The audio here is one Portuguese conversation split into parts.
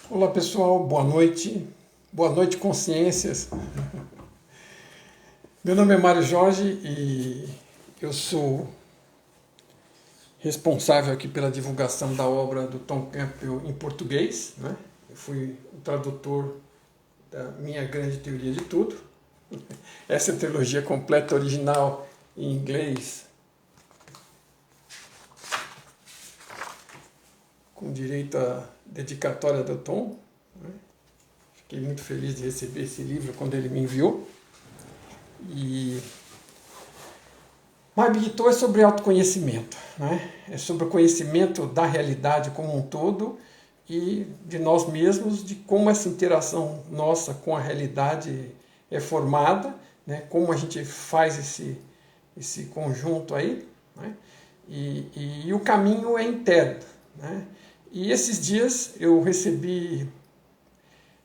Olá pessoal, boa noite consciências. Meu nome é Mário Jorge e eu sou responsável aqui pela divulgação da obra do Tom Campbell em português, né? Eu fui o tradutor da minha grande teoria de tudo. Essa é a trilogia completa original em inglês, com direito à dedicatória do Tom. Fiquei muito feliz de receber esse livro quando ele me enviou. E My Big Tour é sobre autoconhecimento, né? É sobre o conhecimento da realidade como um todo e de nós mesmos, de como essa interação nossa com a realidade é formada, né? Como a gente faz esse conjunto aí, né? E o caminho é interno, né? E esses dias eu recebi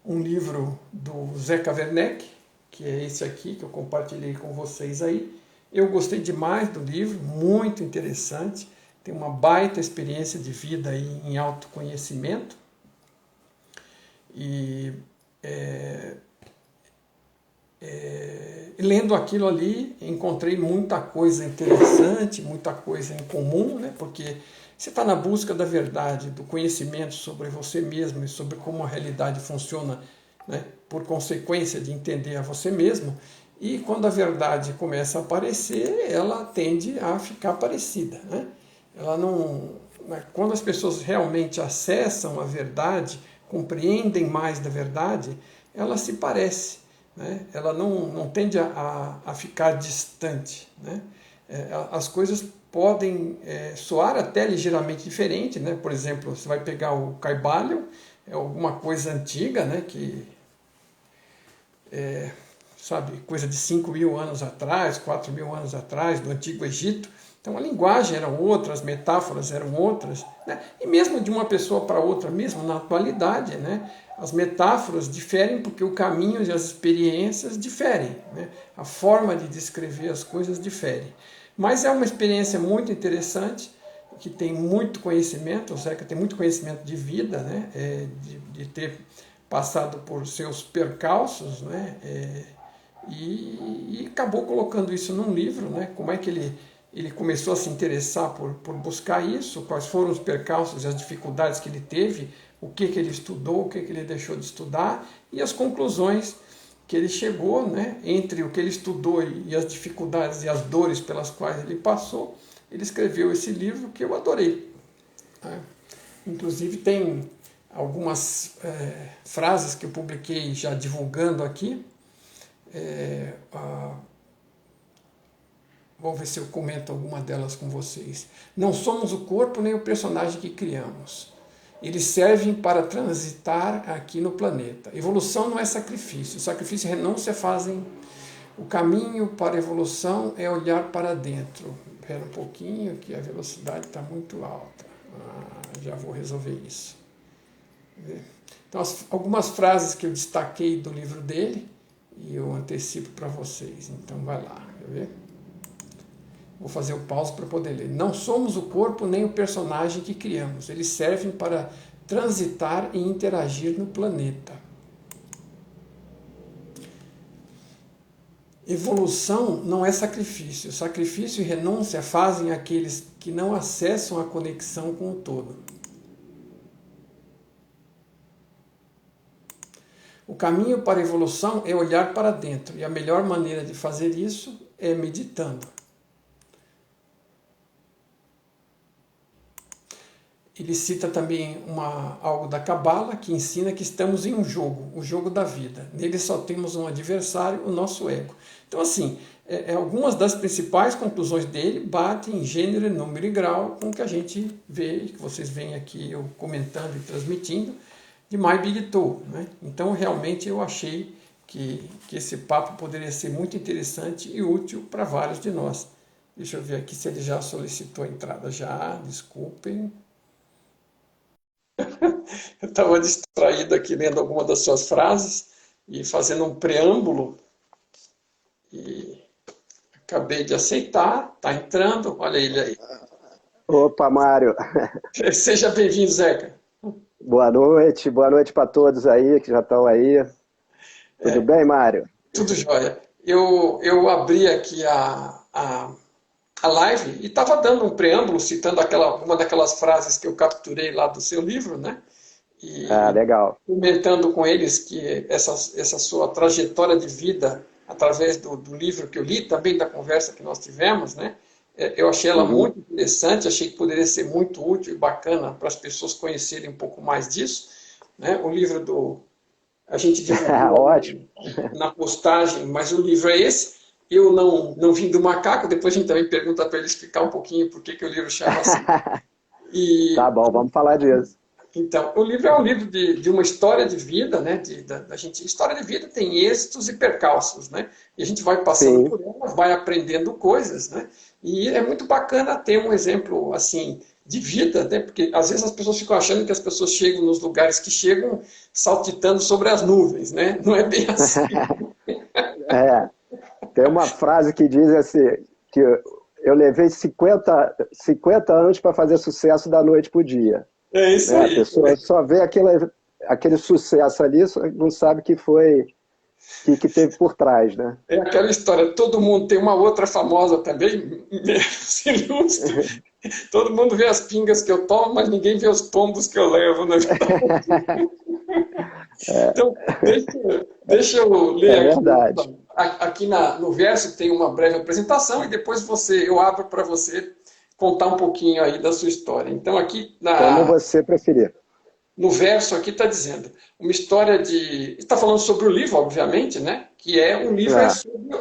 um livro do Zeca Werneck, que é esse aqui que eu compartilhei com vocês aí. Eu gostei demais do livro, muito interessante, tem uma baita experiência de vida aí em autoconhecimento. E lendo aquilo ali, encontrei muita coisa interessante, muita coisa em comum, né? Porque você está na busca da verdade, do conhecimento sobre você mesmo e sobre como a realidade funciona, né? Por consequência de entender a você mesmo. E quando a verdade começa a aparecer, ela tende a ficar parecida, né? Ela não, quando as pessoas realmente acessam a verdade, compreendem mais da verdade, ela se parece, né? Ela não tende a ficar distante, né? As coisas podem soar até ligeiramente diferente, né? Por exemplo, você vai pegar o caibalho, é alguma coisa antiga, né? Que sabe, coisa de 5.000 anos atrás, 4.000 anos atrás, do Antigo Egito. Então a linguagem era outra, as metáforas eram outras, né? E mesmo de uma pessoa para outra, mesmo na atualidade, né? As metáforas diferem porque o caminho e as experiências diferem, né? A forma de descrever as coisas difere. Mas é uma experiência muito interessante, que tem muito conhecimento, o Zeca tem muito conhecimento de vida, né? De ter passado por seus percalços, né? E acabou colocando isso num livro, né? Como é que ele começou a se interessar por buscar isso, quais foram os percalços e as dificuldades que ele teve, o que ele estudou, o que ele deixou de estudar e as conclusões que ele chegou, né? Entre o que ele estudou e as dificuldades e as dores pelas quais ele passou, ele escreveu esse livro que eu adorei, né? Inclusive tem algumas frases que eu publiquei já divulgando aqui. Vou ver se eu comento alguma delas com vocês. Não somos o corpo nem o personagem que criamos. Eles servem para transitar aqui no planeta. Evolução não é sacrifício. Sacrifício e renúncia fazem o caminho para a evolução é olhar para dentro. Espera um pouquinho que a velocidade está muito alta. Já vou resolver isso. Então, algumas frases que eu destaquei do livro dele e eu antecipo para vocês. Então, vai lá, quer ver? Vou fazer o pause para poder ler. Não somos o corpo nem o personagem que criamos. Eles servem para transitar e interagir no planeta. Evolução não é sacrifício. Sacrifício e renúncia fazem aqueles que não acessam a conexão com o todo. O caminho para a evolução é olhar para dentro, e a melhor maneira de fazer isso é meditando. Ele cita também algo da Cabala que ensina que estamos em um jogo, o jogo da vida. Nele só temos um adversário, o nosso ego. Então, assim, algumas das principais conclusões dele batem em gênero, número e grau com o que a gente vê, que vocês veem aqui eu comentando e transmitindo, de My Big Tour, né? Então, realmente, eu achei que esse papo poderia ser muito interessante e útil para vários de nós. Deixa eu ver aqui se ele já solicitou a entrada. Já, desculpem. Eu estava distraído aqui lendo alguma das suas frases e fazendo um preâmbulo e acabei de aceitar, está entrando, olha ele aí. Opa, Mário. Seja bem-vindo, Zeca. Boa noite para todos aí que já estão aí. Tudo bem, Mário? Tudo jóia. Eu abri aqui a live e estava dando um preâmbulo, citando uma daquelas frases que eu capturei lá do seu livro, né? Ah, E legal. comentando com eles que essa sua trajetória de vida, através do livro que eu li, também da conversa que nós tivemos, né? Eu achei ela Uhum. muito interessante, achei que poderia ser muito útil e bacana para as pessoas conhecerem um pouco mais disso, né? O livro a gente divulgou Ótimo. ali na postagem, mas o livro é esse. Eu não vim do macaco, depois a gente também pergunta para ele explicar um pouquinho por que o livro chama assim. Tá E bom, vamos falar disso. então, o livro é um livro de uma história de vida, né? Da gente, história de vida tem êxitos e percalços, né? E a gente vai passando Sim. por elas, vai aprendendo coisas, né? E é muito bacana ter um exemplo assim de vida, né? Porque às vezes as pessoas ficam achando que as pessoas chegam nos lugares que chegam saltitando sobre as nuvens, né? Não é bem assim. É, tem uma frase que diz assim, que eu levei 50 anos para fazer sucesso da noite para o dia. É isso Né? A aí. pessoa só vê aquele sucesso ali, só não sabe que foi que teve por trás, né? É aquela história, todo mundo tem uma outra famosa também, menos ilustre. Todo mundo vê as pingas que eu tomo, mas ninguém vê os tombos que eu levo, né? Então, deixa eu ler É aqui. verdade. Aqui no verso tem uma breve apresentação e depois eu abro para você contar um pouquinho aí da sua história. Então, aqui Como você preferir. no verso aqui está dizendo uma história de. Está falando sobre o livro, obviamente, né? Que é um livro É,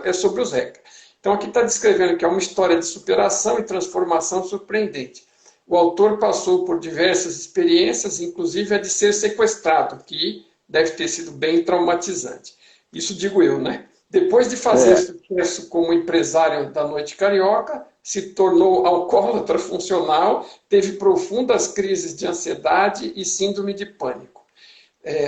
é sobre o Zeca. Então aqui está descrevendo que é uma história de superação e transformação surpreendente. O autor passou por diversas experiências, inclusive a de ser sequestrado, que deve ter sido bem traumatizante. Isso digo eu, né? Depois de fazer é, sucesso como empresário da noite carioca, se tornou alcoólatra funcional, teve profundas crises de ansiedade e síndrome de pânico.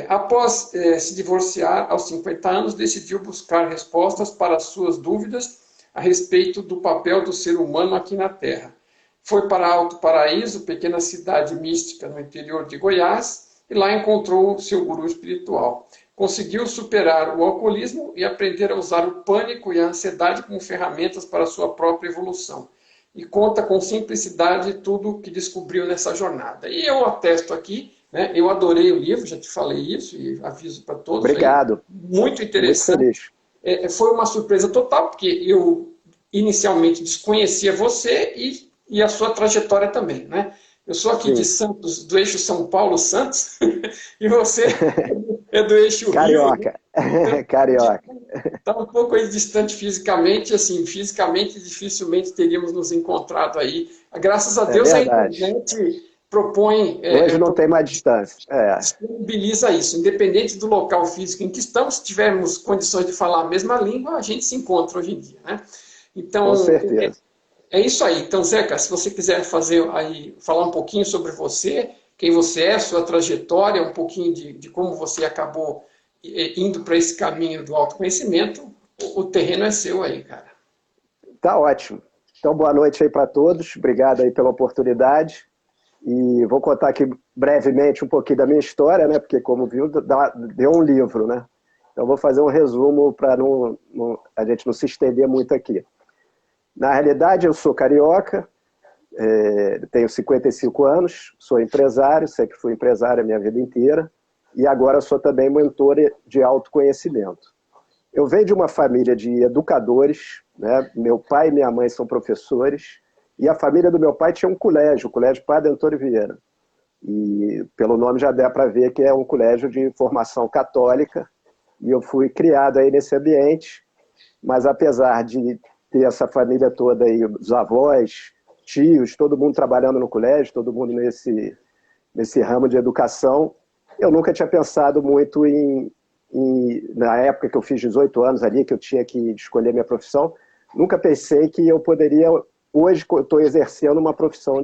Após se divorciar aos 50 anos, decidiu buscar respostas para as suas dúvidas a respeito do papel do ser humano aqui na Terra. Foi para Alto Paraíso, pequena cidade mística no interior de Goiás, e lá encontrou seu guru espiritual. Conseguiu superar o alcoolismo e aprender a usar o pânico e a ansiedade como ferramentas para a sua própria evolução. E conta com simplicidade tudo o que descobriu nessa jornada. E eu atesto aqui, né, eu adorei o livro, já te falei isso e aviso para todos aí. obrigado. Muito Muito interessante. feliz. Foi uma surpresa total, porque eu inicialmente desconhecia você e a sua trajetória também, né? Eu sou aqui de Sim. Santos, do eixo São Paulo-Santos, e você é do eixo Rio, né? Carioca. Então, Carioca. está um pouco aí distante fisicamente, assim, fisicamente dificilmente teríamos nos encontrado aí. Graças a É Deus a verdade. internet propõe, Hoje não tem mais distância. É, disponibiliza isso, independente do local físico em que estamos, se tivermos condições de falar a mesma língua, a gente se encontra hoje em dia, né? com Então, certeza. é isso aí. Então, Zeca, se você quiser fazer aí, falar um pouquinho sobre você, quem você é, sua trajetória, um pouquinho de como você acabou indo para esse caminho do autoconhecimento, o terreno é seu aí, cara. Tá ótimo. Então, boa noite aí para todos. Obrigado aí pela oportunidade. E vou contar aqui brevemente um pouquinho da minha história, né? Porque, como viu, deu um livro, né? Então, vou fazer um resumo para a gente não se estender muito aqui. Na realidade, eu sou carioca, tenho 55 anos, sou empresário, sempre fui empresário a minha vida inteira, e agora sou também mentor de autoconhecimento. Eu venho de uma família de educadores, né? Meu pai e minha mãe são professores, e a família do meu pai tinha um colégio, o Colégio Padre Antônio Vieira. E pelo nome já dá para ver que é um colégio de formação católica, e eu fui criado aí nesse ambiente, mas apesar de ter essa família toda aí, os avós, tios, todo mundo trabalhando no colégio, todo mundo nesse ramo de educação, eu nunca tinha pensado muito na época que eu fiz 18 anos ali, que eu tinha que escolher minha profissão, nunca pensei que eu poderia, hoje eu estou exercendo uma profissão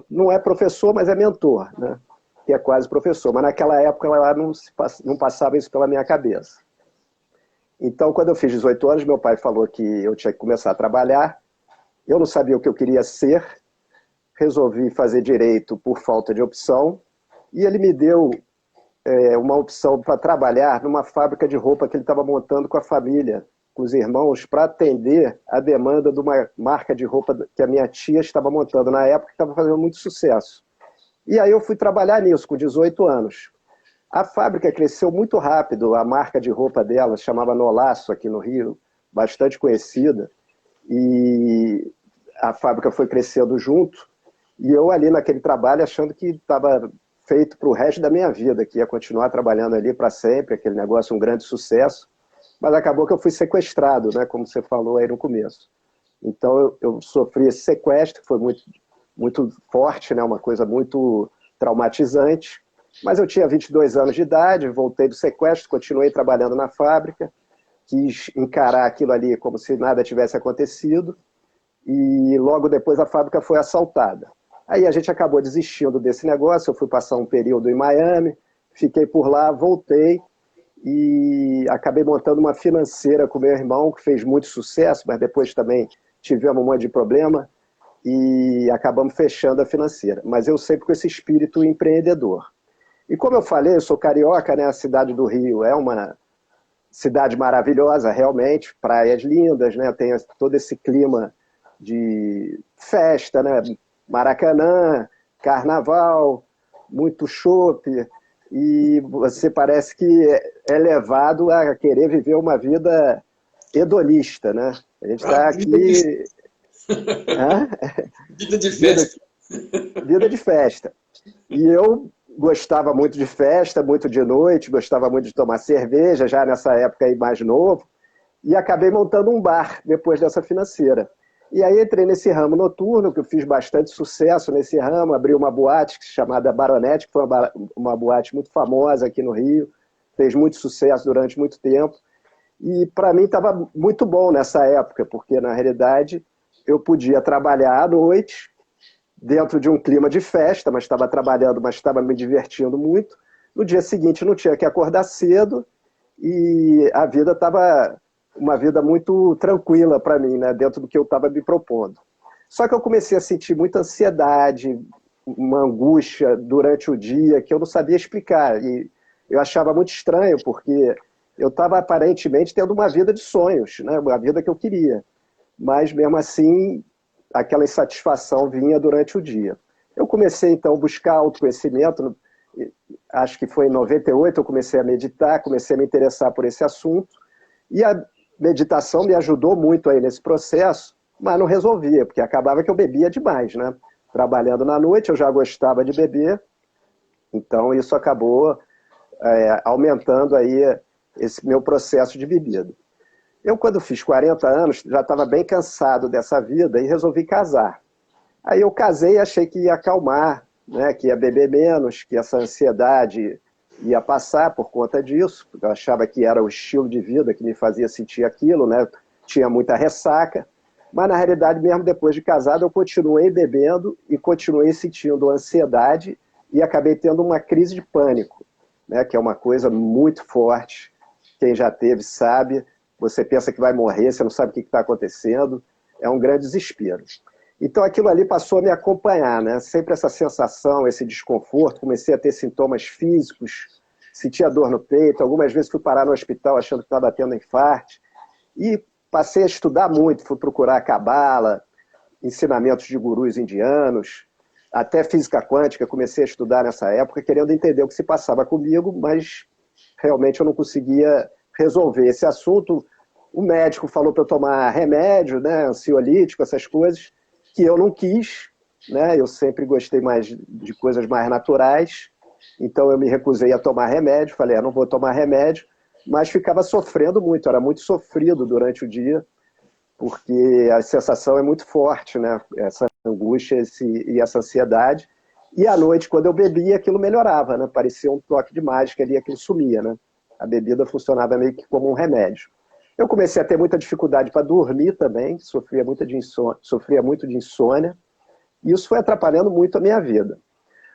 não é professor, mas é mentor, né? Que é quase professor, mas naquela época ela não passava isso pela minha cabeça. Então, quando eu fiz 18 anos, meu pai falou que eu tinha que começar a trabalhar, eu não sabia o que eu queria ser, resolvi fazer direito por falta de opção, e ele me deu uma opção para trabalhar numa fábrica de roupa que ele estava montando com a família, com os irmãos, para atender a demanda de uma marca de roupa que a minha tia estava montando na época, que estava fazendo muito sucesso. E aí eu fui trabalhar nisso, com 18 anos. A fábrica cresceu muito rápido, a marca de roupa dela se chamava Nolaço, aqui no Rio, bastante conhecida, e a fábrica foi crescendo junto, e eu ali naquele trabalho achando que estava feito para o resto da minha vida, que ia continuar trabalhando ali para sempre, aquele negócio um grande sucesso, mas acabou que eu fui sequestrado, né, como você falou aí no começo. Então eu sofri esse sequestro, que foi muito, muito forte, né, uma coisa muito traumatizante, mas eu tinha 22 anos de idade, voltei do sequestro, continuei trabalhando na fábrica, quis encarar aquilo ali como se nada tivesse acontecido, e logo depois a fábrica foi assaltada. Aí a gente acabou desistindo desse negócio, eu fui passar um período em Miami, fiquei por lá, voltei e acabei montando uma financeira com meu irmão, que fez muito sucesso, mas depois também tivemos um monte de problema e acabamos fechando a financeira. Mas eu sempre com esse espírito empreendedor. E como eu falei, eu sou carioca, né? A cidade do Rio é uma cidade maravilhosa, realmente, praias lindas, né? Tem todo esse clima de festa, né? Maracanã, carnaval, muito chopp, e você parece que é levado a querer viver uma vida hedonista, né? A gente está aqui... Vida de festa. Vida de festa. E eu gostava muito de festa, muito de noite, gostava muito de tomar cerveja, já nessa época aí mais novo, e acabei montando um bar depois dessa financeira. E aí entrei nesse ramo noturno, que eu fiz bastante sucesso nesse ramo, abri uma boate chamada Baronete, que foi uma boate muito famosa aqui no Rio, fez muito sucesso durante muito tempo, e para mim estava muito bom nessa época, porque na realidade eu podia trabalhar à noite, dentro de um clima de festa, mas estava trabalhando, mas estava me divertindo muito. No dia seguinte não tinha que acordar cedo e a vida estava uma vida muito tranquila para mim, né, dentro do que eu estava me propondo. Só que eu comecei a sentir muita ansiedade, uma angústia durante o dia que eu não sabia explicar. E eu achava muito estranho, porque eu estava aparentemente tendo uma vida de sonhos, né, uma vida que eu queria. Mas mesmo assim, aquela insatisfação vinha durante o dia. Eu comecei, então, a buscar autoconhecimento. Acho que foi em 98 eu comecei a meditar, comecei a me interessar por esse assunto. E a meditação me ajudou muito aí nesse processo, mas não resolvia, porque acabava que eu bebia demais, né? Trabalhando na noite, eu já gostava de beber, então isso acabou aumentando aí esse meu processo de bebida. Eu, quando fiz 40 anos, já estava bem cansado dessa vida e resolvi casar. Aí eu casei e achei que ia acalmar, né, que ia beber menos, que essa ansiedade ia passar por conta disso, porque eu achava que era o estilo de vida que me fazia sentir aquilo, né? Tinha muita ressaca, mas na realidade, mesmo depois de casado, eu continuei bebendo e continuei sentindo ansiedade e acabei tendo uma crise de pânico, né, que é uma coisa muito forte, quem já teve sabe, você pensa que vai morrer, você não sabe o que está acontecendo, é um grande desespero. Então aquilo ali passou a me acompanhar, né? Sempre essa sensação, esse desconforto, comecei a ter sintomas físicos, sentia dor no peito, algumas vezes fui parar no hospital achando que estava tendo infarto, e passei a estudar muito, fui procurar cabala, ensinamentos de gurus indianos, até física quântica, comecei a estudar nessa época, querendo entender o que se passava comigo, mas realmente eu não conseguia resolver esse assunto. O médico falou para eu tomar remédio, né, ansiolítico, essas coisas, que eu não quis, né? Eu sempre gostei mais de coisas mais naturais, então eu me recusei a tomar remédio, falei, não vou tomar remédio, mas ficava sofrendo muito, era muito sofrido durante o dia, porque a sensação é muito forte, né? Essa angústia e essa ansiedade, e à noite, quando eu bebia, aquilo melhorava, né? Parecia um toque de mágica ali, aquilo sumia, né? A bebida funcionava meio que como um remédio. Eu comecei a ter muita dificuldade para dormir também, sofria muito de insônia, e isso foi atrapalhando muito a minha vida.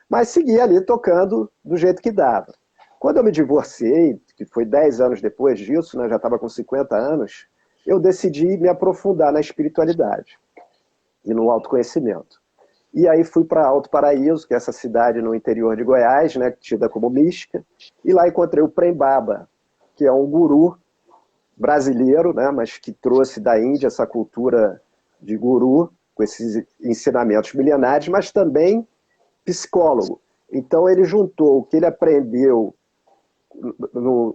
Mas segui ali tocando do jeito que dava. Quando eu me divorciei, que foi 10 anos depois disso, né, já estava com 50 anos, eu decidi me aprofundar na espiritualidade e no autoconhecimento. E aí fui para Alto Paraíso, que é essa cidade no interior de Goiás, né, tida como mística, e lá encontrei o Prem Baba, que é um guru brasileiro, né, mas que trouxe da Índia essa cultura de guru, com esses ensinamentos milenares, mas também psicólogo. Então ele juntou o que ele aprendeu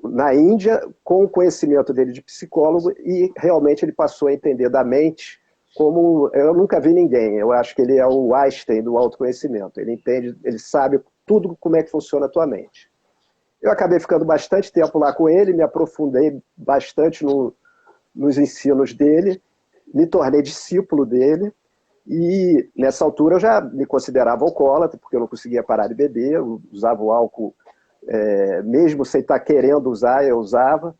na Índia com o conhecimento dele de psicólogo e realmente ele passou a entender da mente como eu nunca vi ninguém. Eu acho que ele é o Einstein do autoconhecimento. Ele entende, ele sabe tudo como é que funciona a tua mente. Eu acabei ficando bastante tempo lá com ele, me aprofundei bastante nos ensinos dele, me tornei discípulo dele e nessa altura eu já me considerava alcoólatra, porque eu não conseguia parar de beber, eu usava o álcool mesmo sem estar querendo usar, eu usava,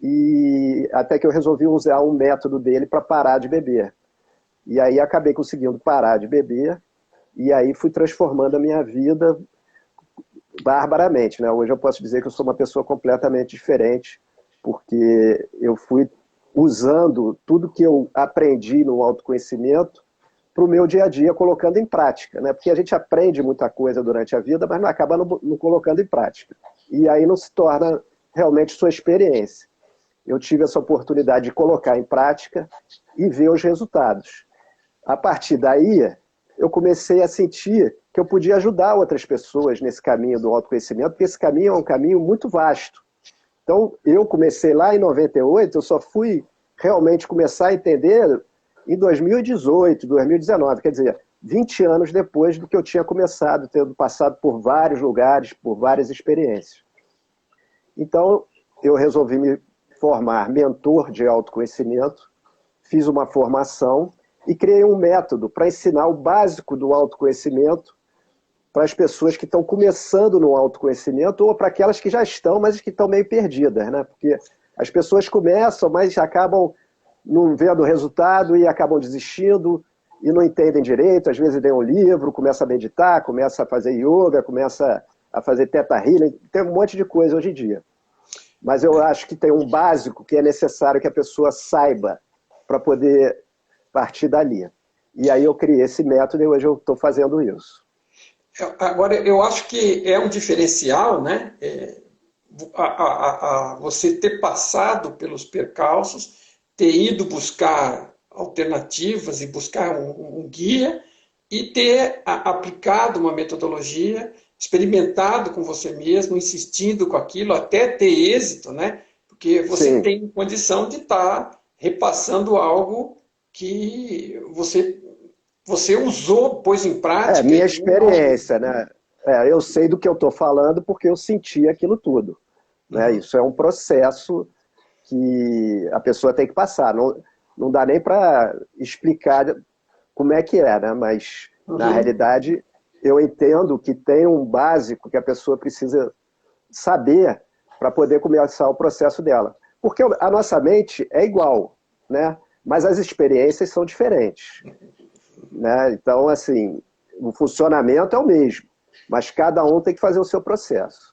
e até que eu resolvi usar um método dele para parar de beber. E aí acabei conseguindo parar de beber, e aí fui transformando a minha vida barbaramente, né? Hoje eu posso dizer que eu sou uma pessoa completamente diferente, porque eu fui usando tudo que eu aprendi no autoconhecimento para o meu dia a dia, colocando em prática, né? Porque a gente aprende muita coisa durante a vida, mas não acaba não colocando em prática. E aí não se torna realmente sua experiência. Eu tive essa oportunidade de colocar em prática e ver os resultados. A partir daí, eu comecei a sentir que eu podia ajudar outras pessoas nesse caminho do autoconhecimento, porque esse caminho é um caminho muito vasto. Então, eu comecei lá em 98, eu só fui realmente começar a entender em 2018, 2019, quer dizer, 20 anos depois do que eu tinha começado, tendo passado por vários lugares, por várias experiências. Então, eu resolvi me formar mentor de autoconhecimento, fiz uma formação e criei um método para ensinar o básico do autoconhecimento para as pessoas que estão começando no autoconhecimento ou para aquelas que já estão, mas que estão meio perdidas, né? Porque as pessoas começam, mas acabam não vendo o resultado e acabam desistindo e não entendem direito. Às vezes lê um livro, começa a meditar, começa a fazer yoga, começa a fazer teta healing, tem um monte de coisa hoje em dia. Mas eu acho que tem um básico que é necessário que a pessoa saiba para poder partir dali. E aí eu criei esse método e hoje eu estou fazendo isso. Agora, eu acho que é um diferencial, né? Você ter passado pelos percalços, ter ido buscar alternativas e buscar um guia e ter aplicado uma metodologia, experimentado com você mesmo, insistindo com aquilo até ter êxito, né? Porque você Sim. tem condição de estar repassando algo que você usou, pôs em prática. Minha experiência, né? Eu sei do que eu estou falando porque eu senti aquilo tudo. Né? Uhum. Isso é um processo que a pessoa tem que passar. Não dá nem para explicar como é que é, né? Mas, na realidade, eu entendo que tem um básico que a pessoa precisa saber para poder começar o processo dela. Porque a nossa mente é igual, né? Mas as experiências são diferentes. Né? Então, assim, o funcionamento é o mesmo, mas cada um tem que fazer o seu processo.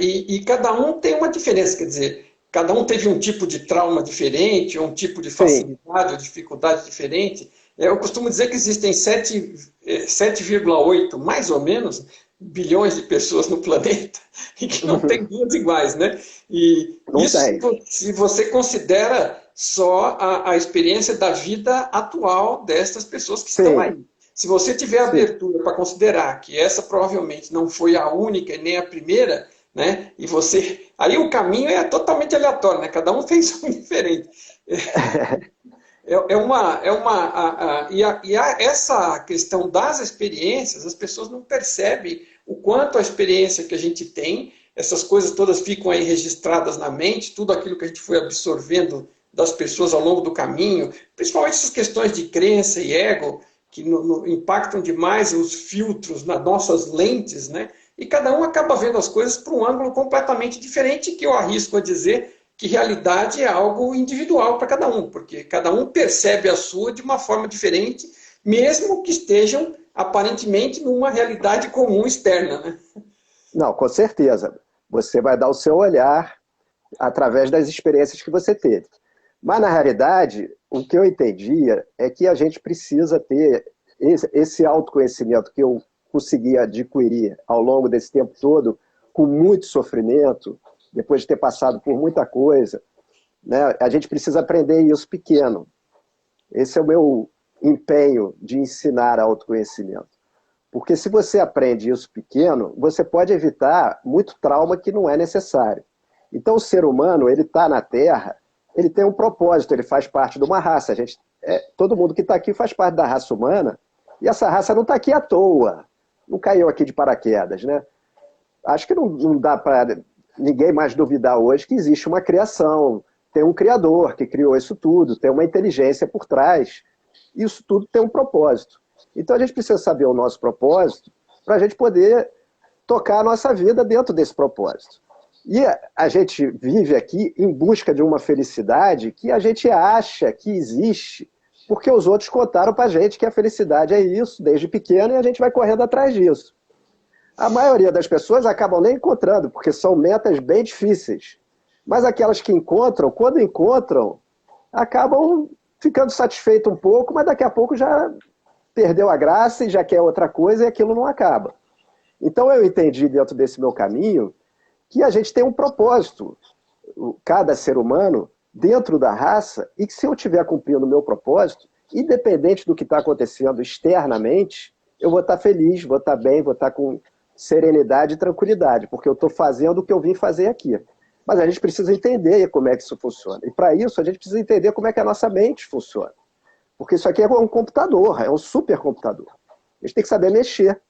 E cada um tem uma diferença, quer dizer, cada um teve um tipo de trauma diferente, ou um tipo de Sim. facilidade ou dificuldade diferente. Eu costumo dizer que existem 7,8, mais ou menos, bilhões de pessoas no planeta e que não tem duas iguais, né? E Não isso tem. se você considera só a experiência da vida atual destas pessoas que estão Sim. aí. Se você tiver Sim. abertura para considerar que essa provavelmente não foi a única e nem a primeira, né? E você, aí o caminho é totalmente aleatório, né? Cada um fez um diferente. Essa questão das experiências, as pessoas não percebem o quanto a experiência que a gente tem, essas coisas todas ficam aí registradas na mente, tudo aquilo que a gente foi absorvendo das pessoas ao longo do caminho, principalmente essas questões de crença e ego, que impactam demais os filtros nas nossas lentes, né? E cada um acaba vendo as coisas por um ângulo completamente diferente, que eu arrisco a dizer que realidade é algo individual para cada um, porque cada um percebe a sua de uma forma diferente, mesmo que estejam aparentemente numa realidade comum externa, né? Não, com certeza. Você vai dar o seu olhar através das experiências que você teve. Mas, na realidade, o que eu entendia é que a gente precisa ter esse autoconhecimento que eu consegui adquirir ao longo desse tempo todo, com muito sofrimento, depois de ter passado por muita coisa, né, a gente precisa aprender isso pequeno. Esse é o meu empenho de ensinar autoconhecimento. Porque se você aprende isso pequeno, você pode evitar muito trauma que não é necessário. Então o ser humano, ele está na Terra, ele tem um propósito, ele faz parte de uma raça. Todo mundo que está aqui faz parte da raça humana, e essa raça não está aqui à toa, não caiu aqui de paraquedas, né? Acho que não dá para ninguém mais duvidar hoje que existe uma criação, tem um criador que criou isso tudo, tem uma inteligência por trás, isso tudo tem um propósito. Então a gente precisa saber o nosso propósito para a gente poder tocar a nossa vida dentro desse propósito. E a gente vive aqui em busca de uma felicidade que a gente acha que existe porque os outros contaram para a gente que a felicidade é isso desde pequeno e a gente vai correndo atrás disso. A maioria das pessoas acabam nem encontrando, porque são metas bem difíceis. Mas aquelas que encontram, quando encontram, acabam ficando satisfeitos um pouco, mas daqui a pouco já perdeu a graça e já quer outra coisa e aquilo não acaba. Então eu entendi dentro desse meu caminho que a gente tem um propósito, cada ser humano, dentro da raça, e que se eu estiver cumprindo o meu propósito, independente do que está acontecendo externamente, eu vou estar feliz, vou estar bem, vou estar com serenidade e tranquilidade, porque eu estou fazendo o que eu vim fazer aqui. Mas a gente precisa entender como é que isso funciona. E para isso a gente precisa entender como é que a nossa mente funciona. Porque isso aqui é um computador, é um supercomputador. A gente tem que saber mexer.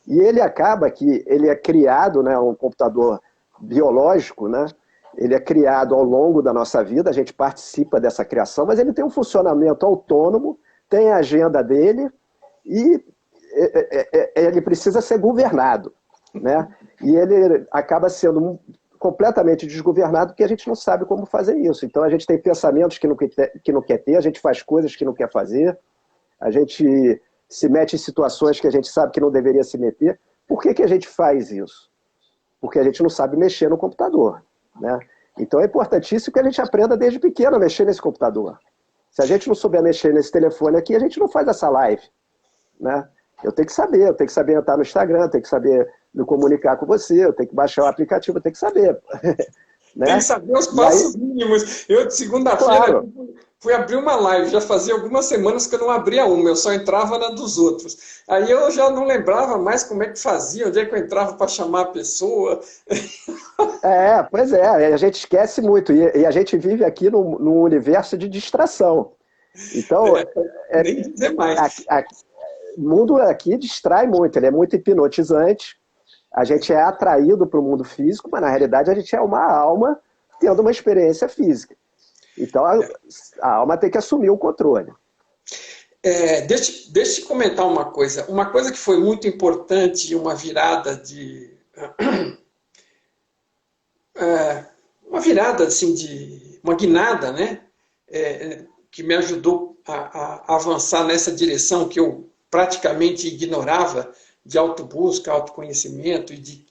E ele acaba que ele é criado, né, um computador biológico, né? Ele é criado ao longo da nossa vida, a gente participa dessa criação, mas ele tem um funcionamento autônomo, tem a agenda dele e ele precisa ser governado, né? E ele acaba sendo completamente desgovernado porque a gente não sabe como fazer isso. Então a gente tem pensamentos que não quer ter, a gente faz coisas que não quer fazer, a gente se mete em situações que a gente sabe que não deveria se meter. Por que a gente faz isso? Porque a gente não sabe mexer no computador, né? Então é importantíssimo que a gente aprenda desde pequeno a mexer nesse computador. Se a gente não souber mexer nesse telefone aqui, a gente não faz essa live, né? Eu tenho que saber entrar no Instagram, eu tenho que saber me comunicar com você, eu tenho que baixar o aplicativo, eu tenho que saber. Né? Tem que saber os passos mínimos. Eu, de segunda-feira, claro, fui abrir uma live, já fazia algumas semanas que eu não abria uma, eu só entrava na dos outros. Aí eu já não lembrava mais como é que fazia, onde é que eu entrava para chamar a pessoa. Pois é, a gente esquece muito, e a gente vive aqui num universo de distração. Então, nem dizer mais. O mundo aqui distrai muito, ele é muito hipnotizante, a gente é atraído para o mundo físico, mas na realidade a gente é uma alma tendo uma experiência física. Então a alma tem que assumir o controle. Deixa eu comentar uma coisa. Uma coisa que foi muito importante, uma virada de... uma virada, assim, uma guinada, né? Que me ajudou a avançar nessa direção que eu praticamente ignorava, de autobusca, autoconhecimento e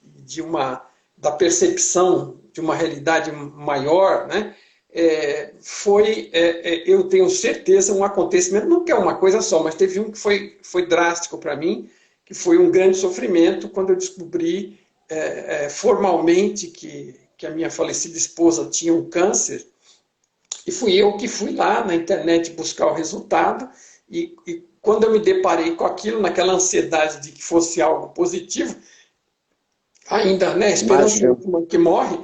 da percepção de uma realidade maior, né? Eu tenho certeza, um acontecimento, não que é uma coisa só, mas teve um que foi drástico para mim, que foi um grande sofrimento quando eu descobri formalmente que a minha falecida esposa tinha um câncer, e fui eu que fui lá na internet buscar o resultado, e quando eu me deparei com aquilo, naquela ansiedade de que fosse algo positivo, ainda, né, esperança que morre,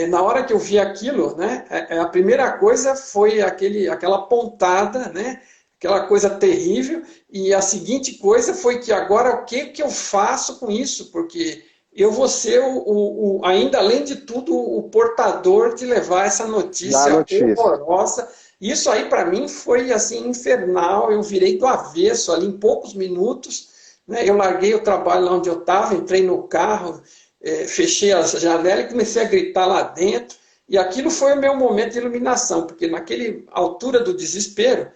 na hora que eu vi aquilo, né, a primeira coisa foi aquela pontada, né, aquela coisa terrível, e a seguinte coisa foi que agora o que eu faço com isso? Porque eu vou ser, ainda além de tudo, o portador de levar essa notícia horrorosa. Isso aí para mim foi assim infernal, eu virei do avesso ali em poucos minutos, né? Eu larguei o trabalho lá onde eu estava, entrei no carro, fechei a janela e comecei a gritar lá dentro, e aquilo foi o meu momento de iluminação, porque naquela altura do desespero,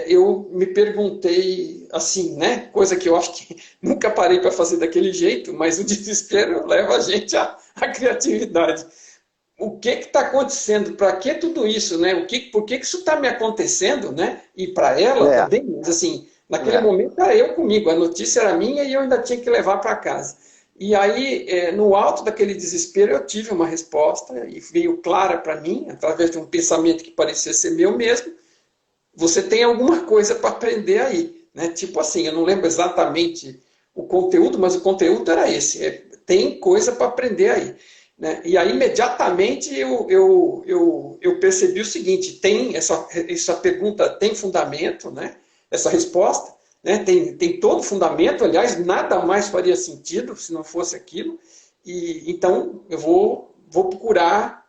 eu me perguntei assim, né? Coisa que eu acho que nunca parei para fazer daquele jeito, mas o desespero leva a gente à criatividade. O que está acontecendo? Para que tudo isso, né? Por que isso está me acontecendo, né? E para ela também, mas assim, Naquele momento era eu comigo, a notícia era minha e eu ainda tinha que levar para casa. E aí, no alto daquele desespero, eu tive uma resposta e veio clara para mim, através de um pensamento que parecia ser meu mesmo. Você tem alguma coisa para aprender aí, né? Tipo assim, eu não lembro exatamente o conteúdo, mas o conteúdo era esse. Tem coisa para aprender aí. Né? E aí, imediatamente, eu percebi o seguinte, tem essa pergunta tem fundamento, né? Essa resposta, né? Tem todo fundamento, aliás, nada mais faria sentido se não fosse aquilo. E então, eu vou procurar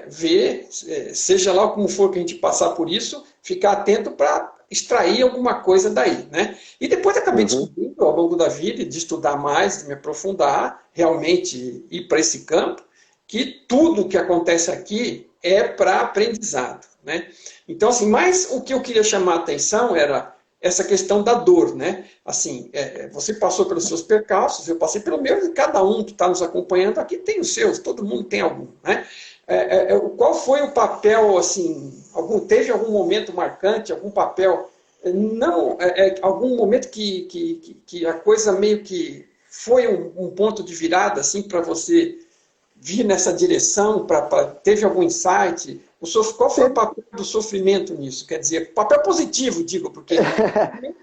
ver, seja lá como for que a gente passar por isso, ficar atento para extrair alguma coisa daí, né? E depois acabei descobrindo ao longo da vida, de estudar mais, de me aprofundar, realmente ir para esse campo, que tudo que acontece aqui é para aprendizado, né? Então, assim, mais o que eu queria chamar a atenção era essa questão da dor, né? Assim, você passou pelos seus percalços, eu passei pelo meu, e cada um que está nos acompanhando aqui tem os seus, todo mundo tem algum, né? Qual foi o papel, assim, teve algum momento marcante, algum papel, não, algum momento que a coisa meio que foi um ponto de virada, assim, para você vir nessa direção, teve algum insight? Qual foi o papel do sofrimento nisso? Quer dizer, papel positivo, digo, porque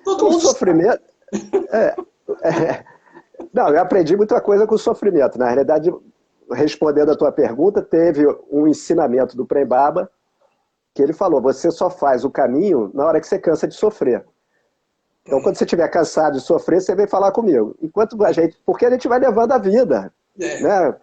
todo O mundo sofrimento... Não, eu aprendi muita coisa com o sofrimento. Na realidade, respondendo a tua pergunta, teve um ensinamento do Prem Baba que ele falou, você só faz o caminho na hora que você cansa de sofrer. Então, quando você estiver cansado de sofrer, você vem falar comigo. Porque a gente vai levando a vida, né?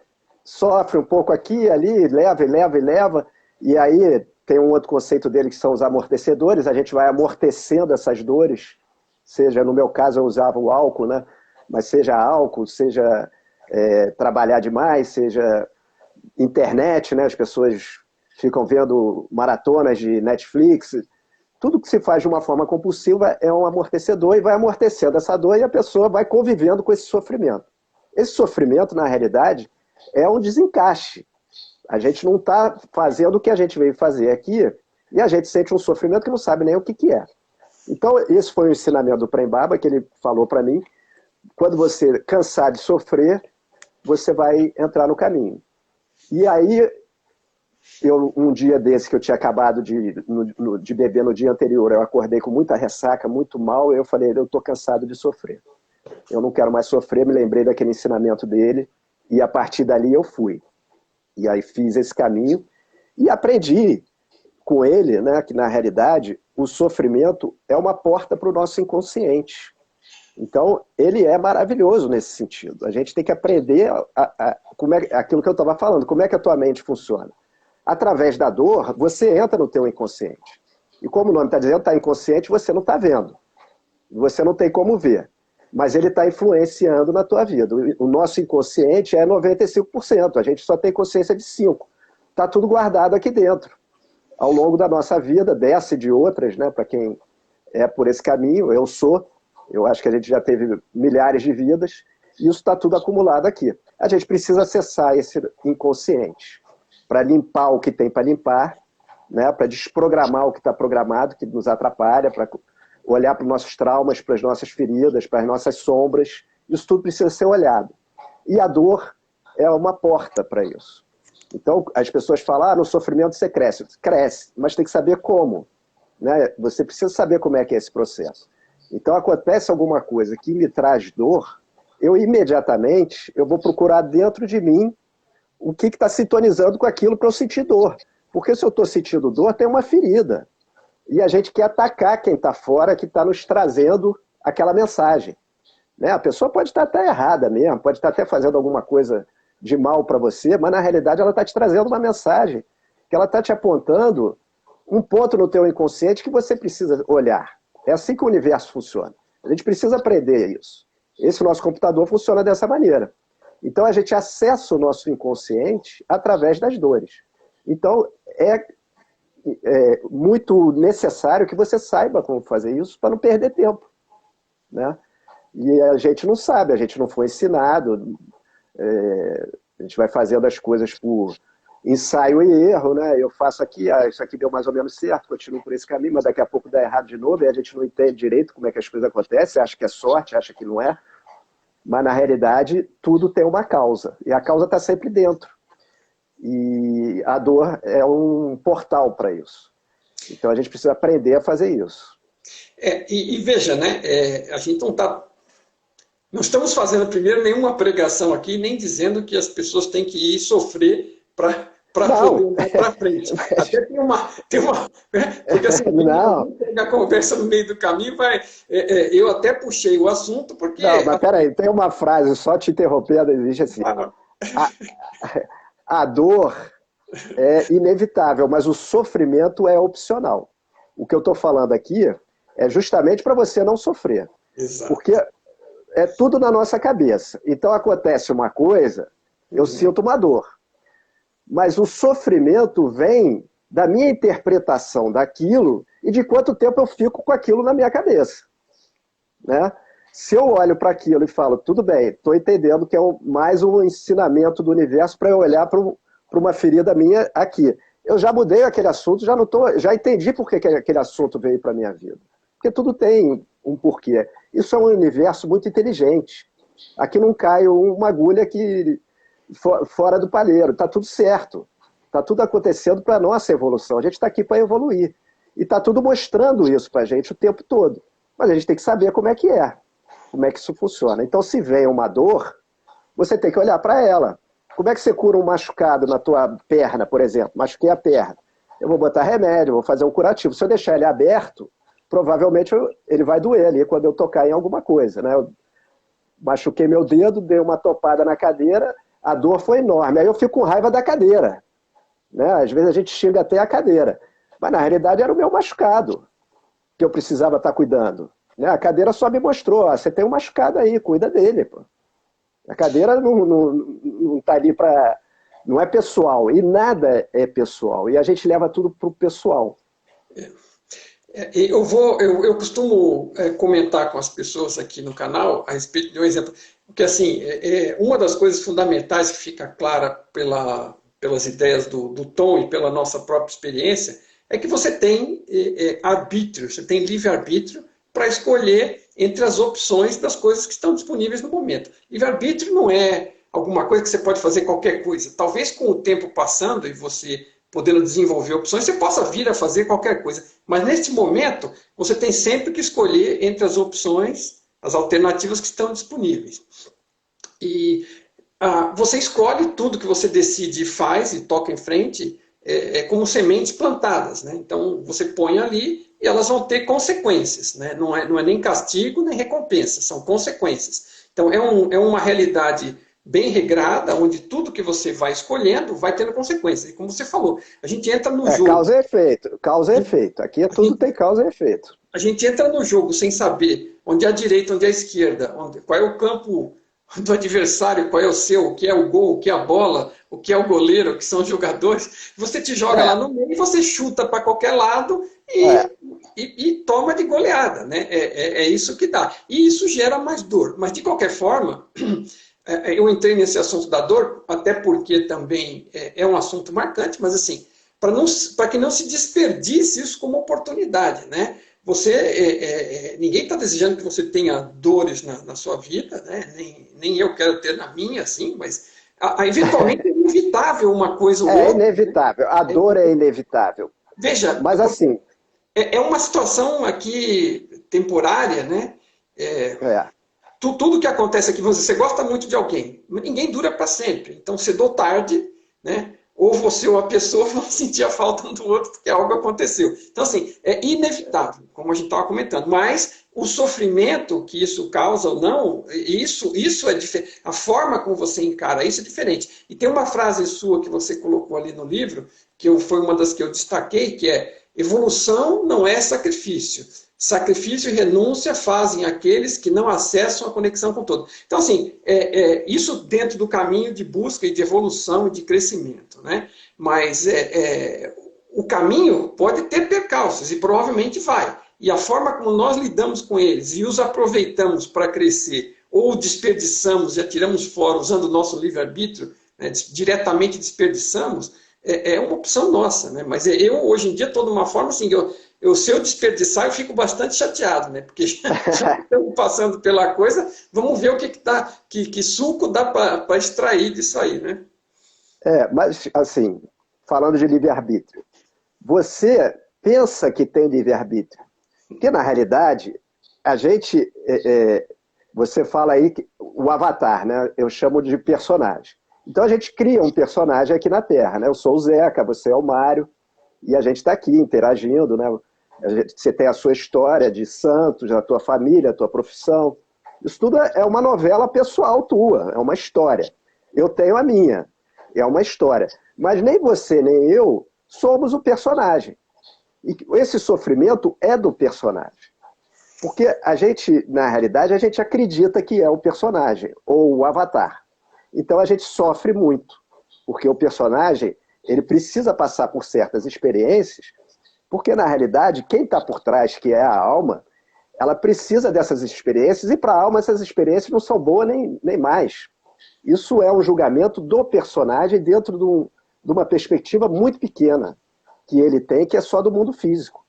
Sofre um pouco aqui, ali, leva e leva e leva, e aí tem um outro conceito dele que são os amortecedores, a gente vai amortecendo essas dores, seja, no meu caso, eu usava o álcool, né? Mas seja álcool, seja trabalhar demais, seja internet, né? As pessoas ficam vendo maratonas de Netflix. Tudo que se faz de uma forma compulsiva é um amortecedor e vai amortecendo essa dor e a pessoa vai convivendo com esse sofrimento. Esse sofrimento, na realidade, é um desencaixe. A gente não está fazendo o que a gente veio fazer aqui e a gente sente um sofrimento que não sabe nem o que é. Então, esse foi o ensinamento do Prem Baba, que ele falou para mim. Quando você cansar de sofrer, você vai entrar no caminho. E aí, um dia desse que eu tinha acabado de beber no dia anterior, eu acordei com muita ressaca, muito mal, e eu falei, eu estou cansado de sofrer. Eu não quero mais sofrer, me lembrei daquele ensinamento dele, e a partir dali eu fui. E aí fiz esse caminho, e aprendi com ele, né, que na realidade o sofrimento é uma porta para o nosso inconsciente. Então, ele é maravilhoso nesse sentido. A gente tem que aprender aquilo que eu estava falando, como é que a tua mente funciona. Através da dor, você entra no teu inconsciente. E como o nome está dizendo, está inconsciente, você não está vendo. Você não tem como ver. Mas ele está influenciando na tua vida. O nosso inconsciente é 95%. A gente só tem consciência de 5%. Está tudo guardado aqui dentro. Ao longo da nossa vida, dessa e de outras, né, para quem é por esse caminho, eu acho que a gente já teve milhares de vidas, e isso está tudo acumulado aqui. A gente precisa acessar esse inconsciente para limpar o que tem para limpar, né, para desprogramar o que está programado, que nos atrapalha, para olhar para os nossos traumas, para as nossas feridas, para as nossas sombras. Isso tudo precisa ser olhado. E a dor é uma porta para isso. Então, as pessoas falam, no sofrimento você cresce. Cresce, mas tem que saber como. Né? Você precisa saber como é que é esse processo. Então, acontece alguma coisa que me traz dor, eu imediatamente vou procurar dentro de mim o que está sintonizando com aquilo para eu sentir dor. Porque se eu estou sentindo dor, tem uma ferida. E a gente quer atacar quem está fora, que está nos trazendo aquela mensagem. Né? A pessoa pode estar até errada mesmo, pode estar até fazendo alguma coisa de mal para você, mas na realidade ela está te trazendo uma mensagem, que ela está te apontando um ponto no teu inconsciente que você precisa olhar. É assim que o universo funciona. A gente precisa aprender isso. Esse nosso computador funciona dessa maneira. Então a gente acessa o nosso inconsciente através das dores. Então é muito necessário que você saiba como fazer isso para não perder tempo. Né? E a gente não sabe, a gente não foi ensinado, a gente vai fazendo as coisas por ensaio e erro, né? Eu faço aqui, isso aqui deu mais ou menos certo, continuo por esse caminho, mas daqui a pouco dá errado de novo, e a gente não entende direito como é que as coisas acontecem, acha que é sorte, acha que não é, mas na realidade tudo tem uma causa, e a causa está sempre dentro. E a dor é um portal para isso. Então a gente precisa aprender a fazer isso. E veja, né? A gente não estamos fazendo primeiro nenhuma pregação aqui, nem dizendo que as pessoas têm que ir sofrer para poder andar para frente. Até porque assim, não. a conversa no meio do caminho eu até puxei o assunto porque... Não, mas peraí, tem uma frase, só te interrompendo, existe assim, a dor é inevitável, mas o sofrimento é opcional. O que eu estou falando aqui é justamente para você não sofrer. Exato. Porque é tudo na nossa cabeça. Então acontece uma coisa, eu sinto uma dor. Mas o sofrimento vem da minha interpretação daquilo e de quanto tempo eu fico com aquilo na minha cabeça. Né? Se eu olho para aquilo e falo, tudo bem, estou entendendo que é mais um ensinamento do universo para eu olhar para uma ferida minha aqui. Eu já mudei aquele assunto, já entendi por que aquele assunto veio para a minha vida. Porque tudo tem um porquê. Isso é um universo muito inteligente. Aqui não cai uma agulha fora do palheiro. Está tudo certo. Está tudo acontecendo para a nossa evolução. A gente está aqui para evoluir. E está tudo mostrando isso para a gente o tempo todo. Mas a gente tem que saber como é que é. Como é que isso funciona. Então, se vem uma dor, você tem que olhar para ela. Como é que você cura um machucado na tua perna, por exemplo? Machuquei a perna. Eu vou botar remédio, vou fazer um curativo. Se eu deixar ele aberto, provavelmente ele vai doer ali quando eu tocar em alguma coisa. Né? Eu machuquei meu dedo, dei uma topada na cadeira, a dor foi enorme. Aí eu fico com raiva da cadeira. Né? Às vezes a gente xinga até a cadeira. Mas na realidade era o meu machucado que eu precisava estar cuidando. Né? A cadeira só me mostrou, você tem um machucado aí, cuida dele. Pô. A cadeira não está ali para... Não é pessoal, e nada é pessoal. E a gente leva tudo para o pessoal. Eu costumo comentar com as pessoas aqui no canal a respeito de um exemplo, porque assim, uma das coisas fundamentais que fica clara pelas ideias do Tom e pela nossa própria experiência é que você tem arbítrio, você tem livre-arbítrio para escolher entre as opções das coisas que estão disponíveis no momento. Livre-arbítrio não é alguma coisa que você pode fazer qualquer coisa. Talvez com o tempo passando e você podendo desenvolver opções, você possa vir a fazer qualquer coisa. Mas neste momento, você tem sempre que escolher entre as opções, as alternativas que estão disponíveis. E você escolhe tudo que você decide e faz e toca em frente como sementes plantadas. Né? Então, você põe ali e elas vão ter consequências. Né? Não é nem castigo, nem recompensa, são consequências. Então, é uma realidade bem regrada, onde tudo que você vai escolhendo vai tendo consequências. E como você falou, a gente entra no jogo... Causa e efeito, causa e efeito. Aqui tudo tem causa e efeito. A gente entra no jogo sem saber onde é a direita, onde é a esquerda, qual é o campo do adversário, qual é o seu, o que é o gol, o que é a bola, o que é o goleiro, o que são os jogadores. Você te joga lá no meio e você chuta para qualquer lado e toma de goleada. Né? É isso que dá. E isso gera mais dor. Mas, de qualquer forma... Eu entrei nesse assunto da dor, até porque também é um assunto marcante, mas assim, para que não se desperdice isso como oportunidade, né? Ninguém está desejando que você tenha dores na sua vida, né? Nem eu quero ter na minha, assim, mas eventualmente é inevitável uma coisa ou outra. É inevitável, a dor é inevitável. Veja, mas assim... É uma situação aqui temporária, né? Tudo que acontece aqui, você gosta muito de alguém, ninguém dura para sempre. Então, cedo ou tarde, né, ou você ou a pessoa vão sentir a falta um do outro porque algo aconteceu. Então, assim, é inevitável, como a gente estava comentando. Mas o sofrimento que isso causa ou não, isso é diferente. A forma como você encara isso é diferente. E tem uma frase sua que você colocou ali no livro, que foi uma das que eu destaquei, que é: evolução não é sacrifício. Sacrifício e renúncia fazem aqueles que não acessam a conexão com o todo. Então, assim, isso dentro do caminho de busca e de evolução e de crescimento. Né? Mas o caminho pode ter percalços, e provavelmente vai. E a forma como nós lidamos com eles e os aproveitamos para crescer, ou desperdiçamos e atiramos fora usando o nosso livre-arbítrio, né, diretamente desperdiçamos, é uma opção nossa, né? Mas eu, hoje em dia, estou de uma forma assim, se eu desperdiçar, eu fico bastante chateado, né? Porque já que estamos passando pela coisa, vamos ver o que suco dá para extrair disso aí, né? Mas, assim, falando de livre-arbítrio, você pensa que tem livre-arbítrio, porque, na realidade, a gente... você fala aí que o avatar, né? Eu chamo de personagem. Então, a gente cria um personagem aqui na Terra, né? Eu sou o Zeca, você é o Mário, e a gente está aqui interagindo, né? Você tem a sua história de santos, a tua família, a tua profissão. Isso tudo é uma novela pessoal tua, é uma história. Eu tenho a minha, é uma história. Mas nem você, nem eu somos o personagem. E esse sofrimento é do personagem. Porque a gente, na realidade, a gente acredita que é o personagem, ou o avatar. Então a gente sofre muito, porque o personagem ele precisa passar por certas experiências, porque na realidade quem está por trás, que é a alma, ela precisa dessas experiências, e para a alma essas experiências não são boas nem mais. Isso é um julgamento do personagem dentro de uma perspectiva muito pequena que ele tem, que é só do mundo físico.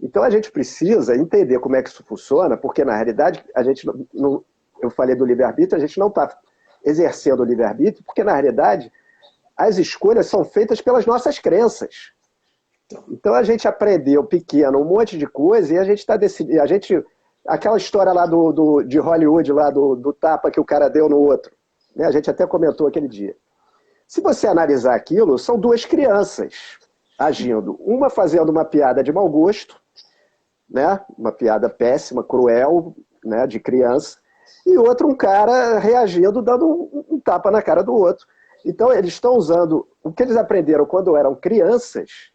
Então a gente precisa entender como é que isso funciona, porque na realidade a gente não, eu falei do livre-arbítrio, a gente não está exercendo o livre-arbítrio, porque na realidade as escolhas são feitas pelas nossas crenças. Então a gente aprendeu pequeno um monte de coisa e a gente está decidindo. Aquela história lá de Hollywood, lá do tapa que o cara deu no outro, né? A gente até comentou aquele dia. Se você analisar aquilo, são duas crianças agindo. Uma fazendo uma piada de mau gosto, né? Uma piada péssima, cruel, né? De criança. E outro, um cara reagindo, dando um tapa na cara do outro. Então, eles estão usando o que eles aprenderam quando eram crianças,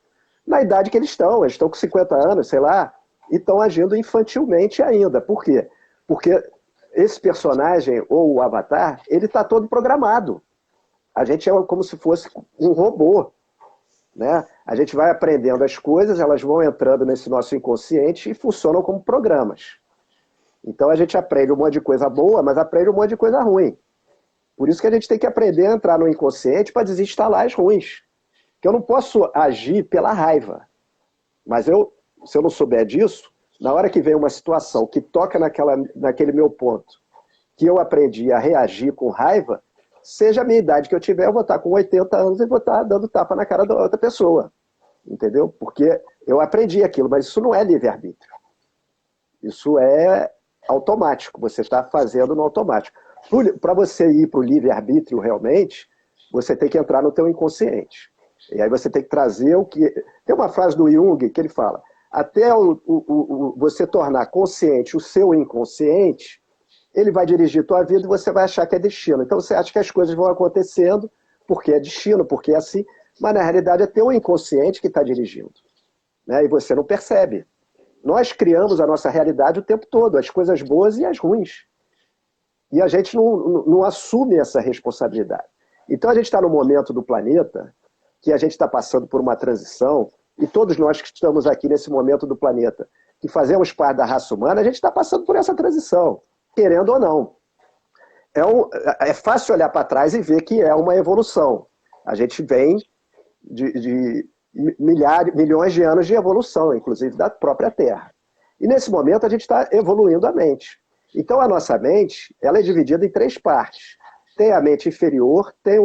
na idade que eles estão com 50 anos, sei lá, e estão agindo infantilmente ainda. Por quê? Porque esse personagem, ou o avatar, ele está todo programado. A gente é como se fosse um robô, né? A gente vai aprendendo as coisas, elas vão entrando nesse nosso inconsciente e funcionam como programas. Então a gente aprende um monte de coisa boa, mas aprende um monte de coisa ruim. Por isso que a gente tem que aprender a entrar no inconsciente para desinstalar as ruins. Que eu não posso agir pela raiva. Mas se eu não souber disso, na hora que vem uma situação que toca naquele meu ponto, que eu aprendi a reagir com raiva, seja a minha idade que eu tiver, eu vou estar com 80 anos e vou estar dando tapa na cara da outra pessoa. Entendeu? Porque eu aprendi aquilo, mas isso não é livre-arbítrio. Isso é automático, você está fazendo no automático. Para você ir para o livre-arbítrio realmente, você tem que entrar no teu inconsciente. E aí você tem que trazer o que... Tem uma frase do Jung que ele fala, até você tornar consciente o seu inconsciente, ele vai dirigir tua vida e você vai achar que é destino. Então você acha que as coisas vão acontecendo porque é destino, porque é assim, mas na realidade é teu inconsciente que está dirigindo. Né? E você não percebe. Nós criamos a nossa realidade o tempo todo, as coisas boas e as ruins. E a gente não assume essa responsabilidade. Então a gente está no momento do planeta que a gente está passando por uma transição, e todos nós que estamos aqui nesse momento do planeta, que fazemos parte da raça humana, a gente está passando por essa transição, querendo ou não. É fácil olhar para trás e ver que é uma evolução. A gente vem de milhões de anos de evolução, inclusive da própria Terra. E nesse momento a gente está evoluindo a mente. Então a nossa mente, ela é dividida em 3 partes. Tem a mente inferior, tem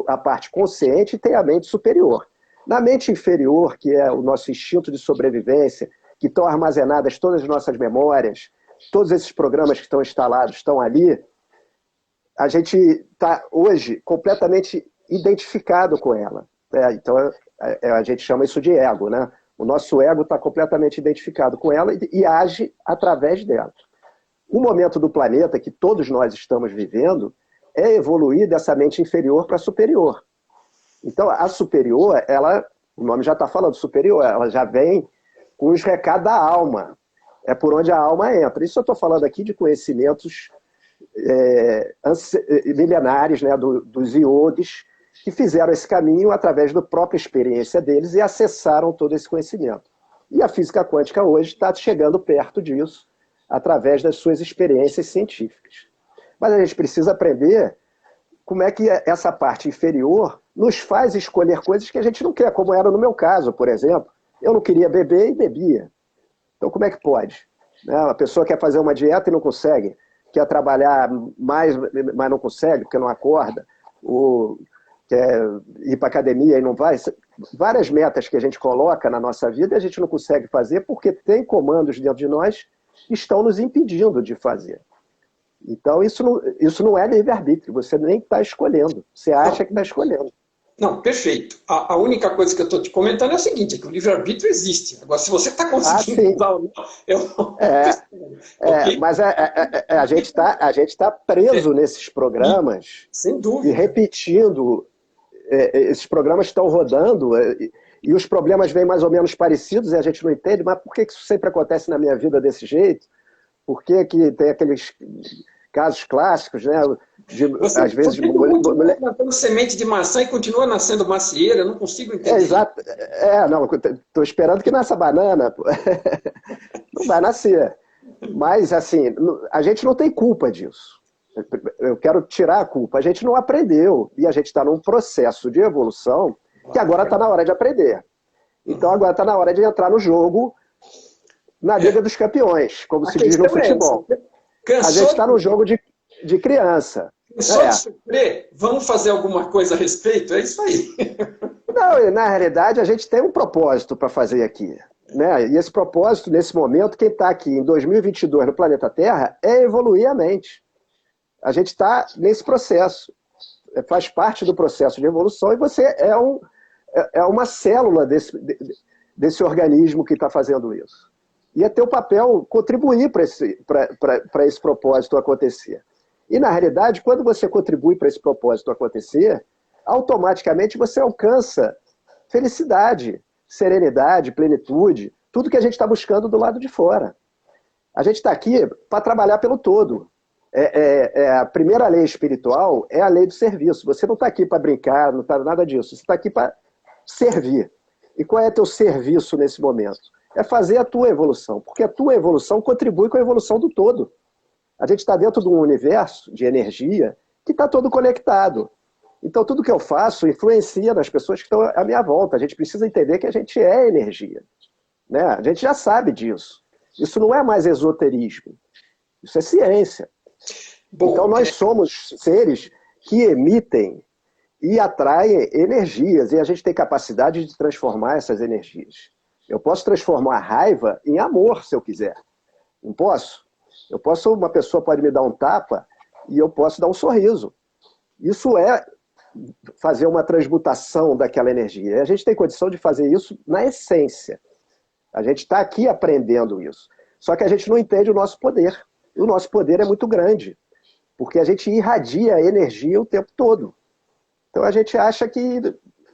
a parte consciente e tem a mente superior. Na mente inferior, que é o nosso instinto de sobrevivência, que estão armazenadas todas as nossas memórias, todos esses programas que estão instalados estão ali, a gente está hoje completamente identificado com ela. Então a gente chama isso de ego, né? O nosso ego está completamente identificado com ela e age através dela. O momento do planeta que todos nós estamos vivendo é evoluir dessa mente inferior para superior. Então, a superior, o nome já está falando superior, ela já vem com os recados da alma. É por onde a alma entra. Isso eu estou falando aqui de conhecimentos milenares, né, dos iogues, que fizeram esse caminho através da própria experiência deles e acessaram todo esse conhecimento. E a física quântica hoje está chegando perto disso, através das suas experiências científicas. Mas a gente precisa aprender como é que essa parte inferior nos faz escolher coisas que a gente não quer, como era no meu caso, por exemplo. Eu não queria beber e bebia. Então, como é que pode? Né? A pessoa quer fazer uma dieta e não consegue, quer trabalhar mais, mas não consegue, porque não acorda, ou quer ir para academia e não vai. Várias metas que a gente coloca na nossa vida e a gente não consegue fazer porque tem comandos dentro de nós que estão nos impedindo de fazer. Então, isso não é livre-arbítrio, você nem está escolhendo, você acha que está escolhendo. Não, perfeito. A única coisa que eu estou te comentando é o seguinte, é que o livre-arbítrio existe. Agora, se você está conseguindo usar ou não, eu não okay? Mas a gente está preso nesses programas. Sem dúvida. E repetindo, esses programas estão rodando e os problemas vêm mais ou menos parecidos e a gente não entende, mas por que isso sempre acontece na minha vida desse jeito? Por que tem aqueles casos clássicos, né? Às vezes mulher plantando semente de maçã e continua nascendo macieira, eu não consigo entender. Exato. Não, estou esperando que nasça banana. Não vai nascer. Mas, assim, a gente não tem culpa disso. Eu quero tirar a culpa. A gente não aprendeu. E a gente está num processo de evolução que agora está na hora de aprender. Então, agora está na hora de entrar no jogo, na Liga dos Campeões, como se diz no futebol. A gente está no jogo de criança. Só de sofrer, vamos fazer alguma coisa a respeito? É isso aí. Não, na realidade, a gente tem um propósito para fazer aqui. Né? E esse propósito, nesse momento, quem está aqui em 2022 no planeta Terra é evoluir a mente. A gente está nesse processo. Faz parte do processo de evolução e você é uma célula desse organismo que está fazendo isso. E é teu papel contribuir para esse propósito acontecer. E, na realidade, quando você contribui para esse propósito acontecer, automaticamente você alcança felicidade, serenidade, plenitude, tudo que a gente está buscando do lado de fora. A gente está aqui para trabalhar pelo todo. A primeira lei espiritual é a lei do serviço. Você não está aqui para brincar, não está nada disso. Você está aqui para servir. E qual é teu serviço nesse momento? É fazer a tua evolução, porque a tua evolução contribui com a evolução do todo. A gente está dentro de um universo de energia que está todo conectado. Então, tudo que eu faço influencia nas pessoas que estão à minha volta. A gente precisa entender que a gente é energia. Né? A gente já sabe disso. Isso não é mais esoterismo. Isso é ciência. Então, nós somos seres que emitem e atraem energias. E a gente tem capacidade de transformar essas energias. Eu posso transformar a raiva em amor, se eu quiser. Não posso? Uma pessoa pode me dar um tapa e eu posso dar um sorriso. Isso é fazer uma transmutação daquela energia. E a gente tem condição de fazer isso na essência. A gente está aqui aprendendo isso. Só que a gente não entende o nosso poder. E o nosso poder é muito grande, porque a gente irradia energia o tempo todo. Então a gente acha que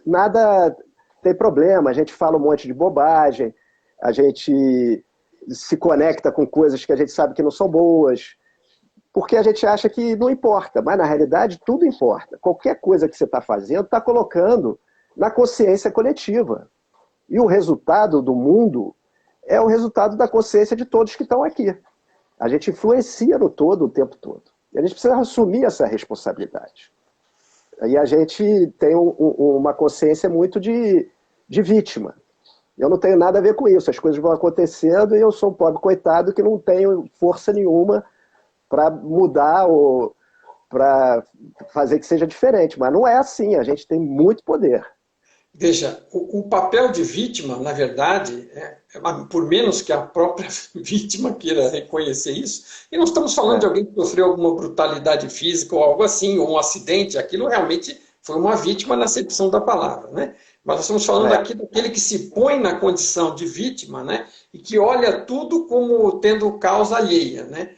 nada tem problema, a gente fala um monte de bobagem, a gente se conecta com coisas que a gente sabe que não são boas, porque a gente acha que não importa, mas na realidade tudo importa. Qualquer coisa que você está fazendo está colocando na consciência coletiva. E o resultado do mundo é o resultado da consciência de todos que estão aqui. A gente influencia no todo o tempo todo. E a gente precisa assumir essa responsabilidade. E a gente tem uma consciência muito de vítima. Eu não tenho nada a ver com isso. As coisas vão acontecendo e eu sou um pobre coitado que não tenho força nenhuma para mudar ou para fazer que seja diferente. Mas não é assim. A gente tem muito poder. Veja, o papel de vítima, na verdade, por menos que a própria vítima queira reconhecer isso, e não estamos falando de alguém que sofreu alguma brutalidade física ou algo assim, ou um acidente, aquilo realmente foi uma vítima na acepção da palavra, né? Mas nós estamos falando aqui daquele que se põe na condição de vítima, né? E que olha tudo como tendo causa alheia, né?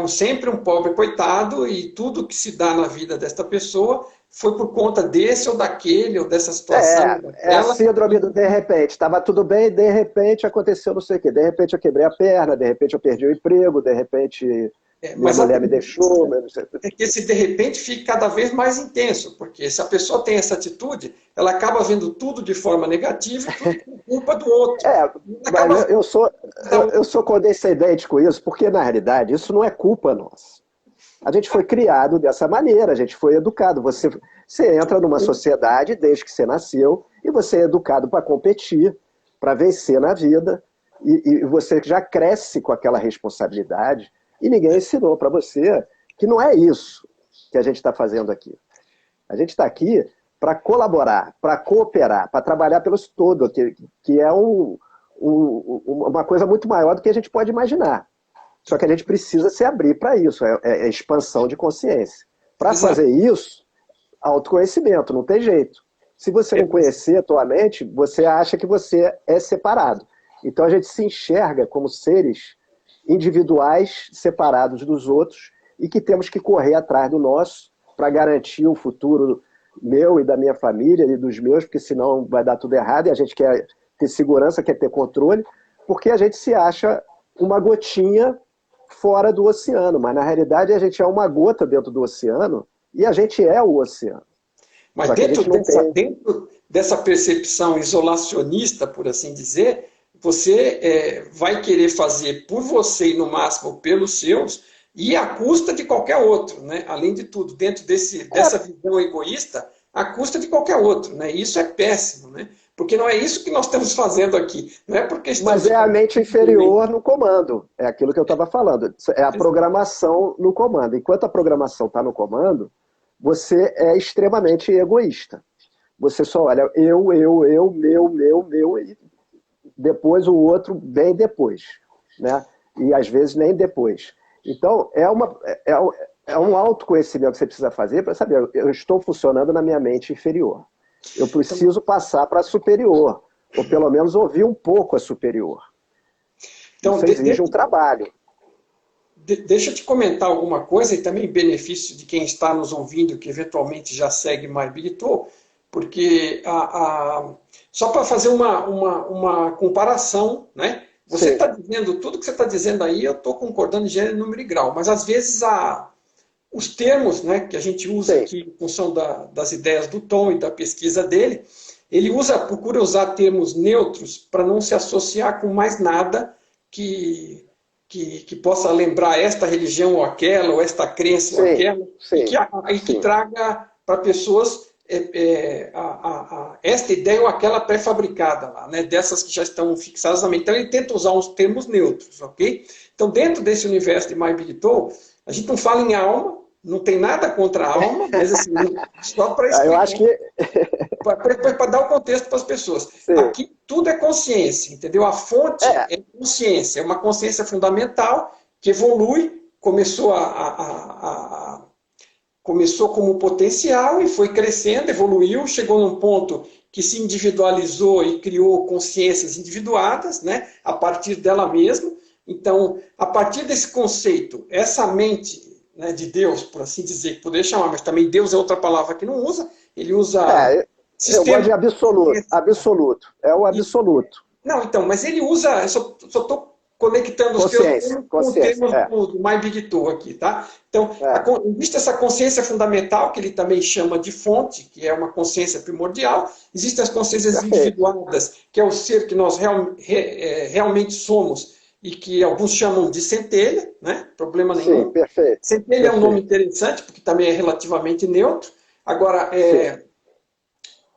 Sempre um pobre coitado e tudo que se dá na vida desta pessoa foi por conta desse ou daquele, ou dessa situação. É a síndrome do de repente. Estava tudo bem, de repente aconteceu não sei o quê. De repente eu quebrei a perna, de repente eu perdi o emprego, de repente minha mulher me deixou. É que esse de repente fica cada vez mais intenso, porque se a pessoa tem essa atitude, ela acaba vendo tudo de forma negativa e tudo por culpa do outro. Mas eu sou condescendente com isso, porque na realidade isso não é culpa nossa. A gente foi criado dessa maneira, a gente foi educado. Você entra numa sociedade desde que você nasceu e você é educado para competir, para vencer na vida, e você já cresce com aquela responsabilidade e ninguém ensinou para você que não é isso que a gente está fazendo aqui. A gente está aqui para colaborar, para cooperar, para trabalhar pelos todos, que é uma coisa muito maior do que a gente pode imaginar. Só que a gente precisa se abrir para isso, é expansão de consciência. Para fazer isso, autoconhecimento, não tem jeito. Se você não conhecer a tua mente, você acha que você é separado. Então a gente se enxerga como seres individuais, separados dos outros, e que temos que correr atrás do nosso para garantir o futuro meu e da minha família e dos meus, porque senão vai dar tudo errado, e a gente quer ter segurança, quer ter controle, porque a gente se acha uma gotinha fora do oceano, mas na realidade a gente é uma gota dentro do oceano e a gente é o oceano. Mas dentro dessa percepção isolacionista, por assim dizer, você vai querer fazer por você e no máximo pelos seus e à custa de qualquer outro, né? Além de tudo, dentro dessa visão egoísta, à custa de qualquer outro, né? Isso é péssimo, né? Porque não é isso que nós estamos fazendo aqui. Não é porque Mas é a mente inferior no comando. É aquilo que eu estava falando. É a programação no comando. Enquanto a programação está no comando, você é extremamente egoísta. Você só olha eu, meu, e depois o outro bem depois. Né? E às vezes nem depois. Então, é um autoconhecimento que você precisa fazer para saber, eu estou funcionando na minha mente inferior. Eu preciso passar para a superior, ou pelo menos ouvir um pouco a superior. Então, isso exige um trabalho. Deixa eu te comentar alguma coisa, e também benefício de quem está nos ouvindo, que eventualmente já segue MyBigTool, porque só para fazer uma comparação, né? Você está dizendo, tudo que você está dizendo aí, eu estou concordando em gênero, número e grau, mas às vezes os termos, né, que a gente usa aqui em função das ideias do Tom e da pesquisa dele, ele procura usar termos neutros para não se associar com mais nada que possa lembrar esta religião ou aquela, ou esta crença ou aquela, e que traga para pessoas esta ideia ou aquela pré-fabricada lá, né, dessas que já estão fixadas na mente. Então ele tenta usar uns termos neutros, ok? Então dentro desse universo de MyBigTool, a gente não fala em alma, não tem nada contra a alma, mas assim, só para explicar. Eu acho que... para dar o contexto para as pessoas. Aqui tudo é consciência, entendeu? A fonte é consciência, é uma consciência fundamental que evolui, começou como potencial e foi crescendo, evoluiu, chegou num ponto que se individualizou e criou consciências individuadas, né, a partir dela mesma. Então, a partir desse conceito, essa mente, né, de Deus, por assim dizer, que poderia chamar, mas também Deus é outra palavra que não usa, ele usa... eu gosto de absoluto, é o absoluto. Não, então, mas ele usa, eu só estou conectando os termos com o termo do MyBigTool aqui, tá? Então, existe essa consciência fundamental, que ele também chama de fonte, que é uma consciência primordial, existem as consciências individuadas, que é o ser que nós realmente somos, e que alguns chamam de centelha, né? Problema nenhum. Sim, perfeito. Centelha é um nome interessante, porque também é relativamente neutro. Agora,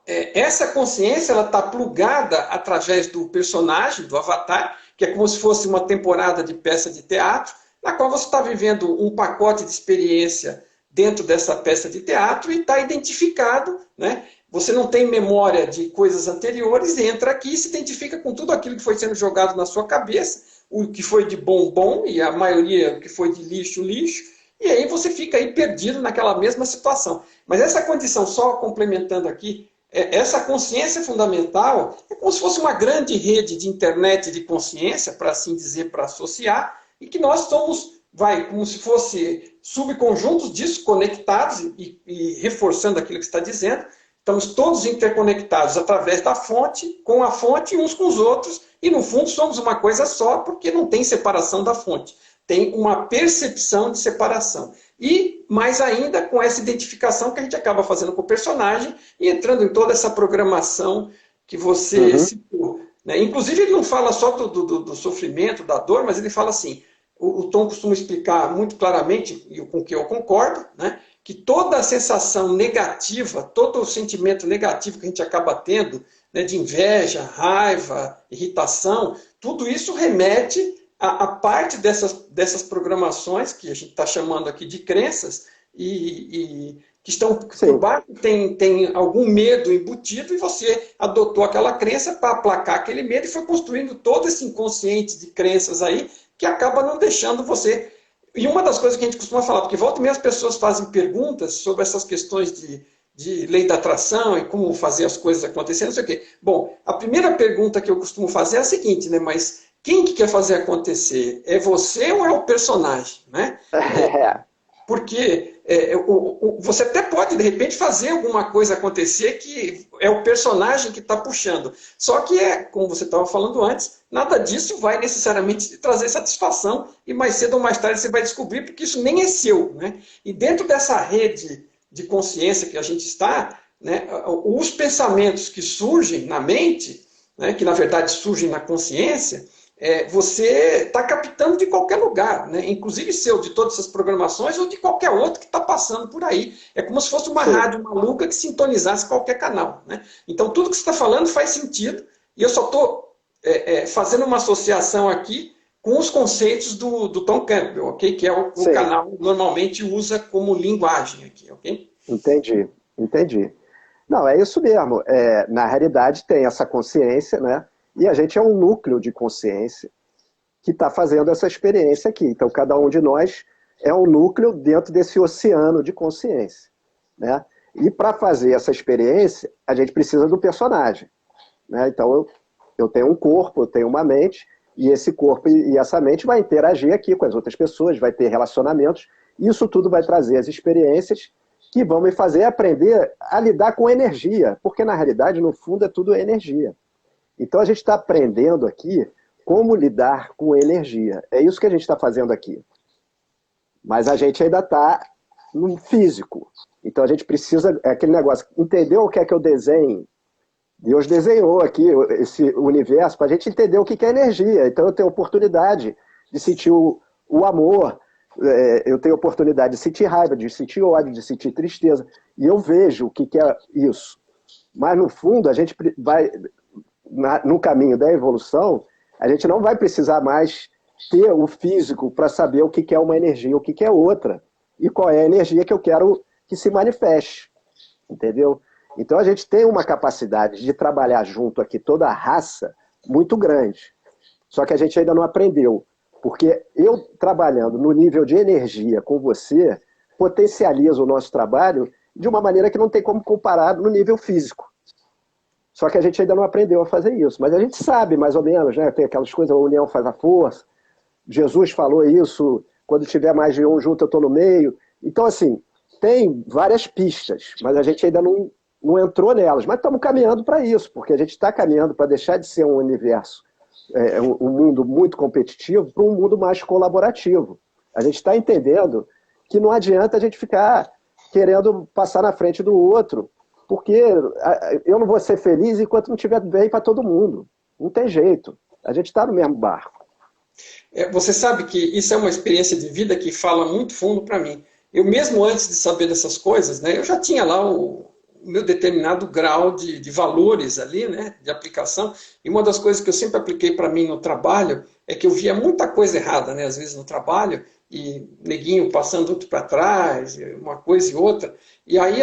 essa consciência está plugada através do personagem, do avatar, que é como se fosse uma temporada de peça de teatro, na qual você está vivendo um pacote de experiência dentro dessa peça de teatro e está identificado, né? Você não tem memória de coisas anteriores, entra aqui e se identifica com tudo aquilo que foi sendo jogado na sua cabeça, o que foi de bom, bom, e a maioria o que foi de lixo, lixo, e aí você fica aí perdido naquela mesma situação. Mas essa condição, só complementando aqui, essa consciência fundamental é como se fosse uma grande rede de internet de consciência, para assim dizer, para associar, e que nós somos, como se fosse subconjuntos disso, conectados e reforçando aquilo que você está dizendo. Estamos todos interconectados através da fonte, com a fonte uns com os outros, e no fundo somos uma coisa só, porque não tem separação da fonte. Tem uma percepção de separação. E, mais ainda, com essa identificação que a gente acaba fazendo com o personagem e entrando em toda essa programação que você citou. Né? Inclusive, ele não fala só do sofrimento, da dor, mas ele fala assim, o Tom costuma explicar muito claramente, e com que eu concordo, né? que toda a sensação negativa, todo o sentimento negativo que a gente acaba tendo, né, de inveja, raiva, irritação, tudo isso remete a parte dessas programações, que a gente está chamando aqui de crenças, e que estão por baixo, tem algum medo embutido, e você adotou aquela crença para aplacar aquele medo e foi construindo todo esse inconsciente de crenças aí, que acaba não deixando você... E uma das coisas que a gente costuma falar, porque volta e meia as pessoas fazem perguntas sobre essas questões de lei da atração e como fazer as coisas acontecerem, não sei o quê. Bom, a primeira pergunta que eu costumo fazer é a seguinte, né? Mas quem que quer fazer acontecer? É você ou é o personagem, né? Porque você até pode, de repente, fazer alguma coisa acontecer que é o personagem que está puxando. Só que, como você estava falando antes, nada disso vai necessariamente te trazer satisfação e mais cedo ou mais tarde você vai descobrir, porque isso nem é seu, né? E dentro dessa rede de consciência que a gente está, né, os pensamentos que surgem na mente, né, que na verdade surgem na consciência, você está captando de qualquer lugar, né? Inclusive seu, de todas essas programações ou de qualquer outro que está passando por aí. É como se fosse uma rádio maluca que sintonizasse qualquer canal, né? Então tudo que você está falando faz sentido e eu só estou fazendo uma associação aqui com os conceitos do Tom Campbell, ok? Que é o canal normalmente usa como linguagem aqui, ok? Entendi. Não, é isso mesmo. Na realidade tem essa consciência, né? E a gente é um núcleo de consciência que está fazendo essa experiência aqui. Então, cada um de nós é um núcleo dentro desse oceano de consciência, né? E para fazer essa experiência, a gente precisa do personagem, né? Então, eu tenho um corpo, eu tenho uma mente, e esse corpo e essa mente vai interagir aqui com as outras pessoas, vai ter relacionamentos, e isso tudo vai trazer as experiências que vão me fazer aprender a lidar com energia, porque na realidade, no fundo, é tudo energia. Então a gente está aprendendo aqui como lidar com energia. É isso que a gente está fazendo aqui. Mas a gente ainda está no físico. Então a gente precisa, aquele negócio, entendeu o que é que eu desenho? Deus desenhou aqui esse universo para a gente entender o que é energia. Então eu tenho oportunidade de sentir o amor, eu tenho oportunidade de sentir raiva, de sentir ódio, de sentir tristeza. E eu vejo o que é isso. Mas no fundo a gente vai... no caminho da evolução, a gente não vai precisar mais ter o físico para saber o que é uma energia, o que é outra, e qual é a energia que eu quero que se manifeste, entendeu? Então a gente tem uma capacidade de trabalhar junto aqui toda a raça muito grande, só que a gente ainda não aprendeu, porque eu trabalhando no nível de energia com você, potencializo o nosso trabalho de uma maneira que não tem como comparar no nível físico. Só que a gente ainda não aprendeu a fazer isso. Mas a gente sabe, mais ou menos, né? Tem aquelas coisas, a união faz a força. Jesus falou isso, quando tiver mais de um junto eu estou no meio. Então, assim, tem várias pistas, mas a gente ainda não entrou nelas. Mas estamos caminhando para isso, porque a gente está caminhando para deixar de ser um universo, um mundo muito competitivo, para um mundo mais colaborativo. A gente está entendendo que não adianta a gente ficar querendo passar na frente do outro, porque eu não vou ser feliz enquanto não estiver bem para todo mundo. Não tem jeito. A gente está no mesmo barco. Você sabe que isso é uma experiência de vida que fala muito fundo para mim. Eu mesmo antes de saber dessas coisas, né, eu já tinha lá o meu determinado grau de valores ali, né, de aplicação. E uma das coisas que eu sempre apliquei para mim no trabalho é que eu via muita coisa errada, né, às vezes no trabalho, e neguinho passando outro para trás, uma coisa e outra. E aí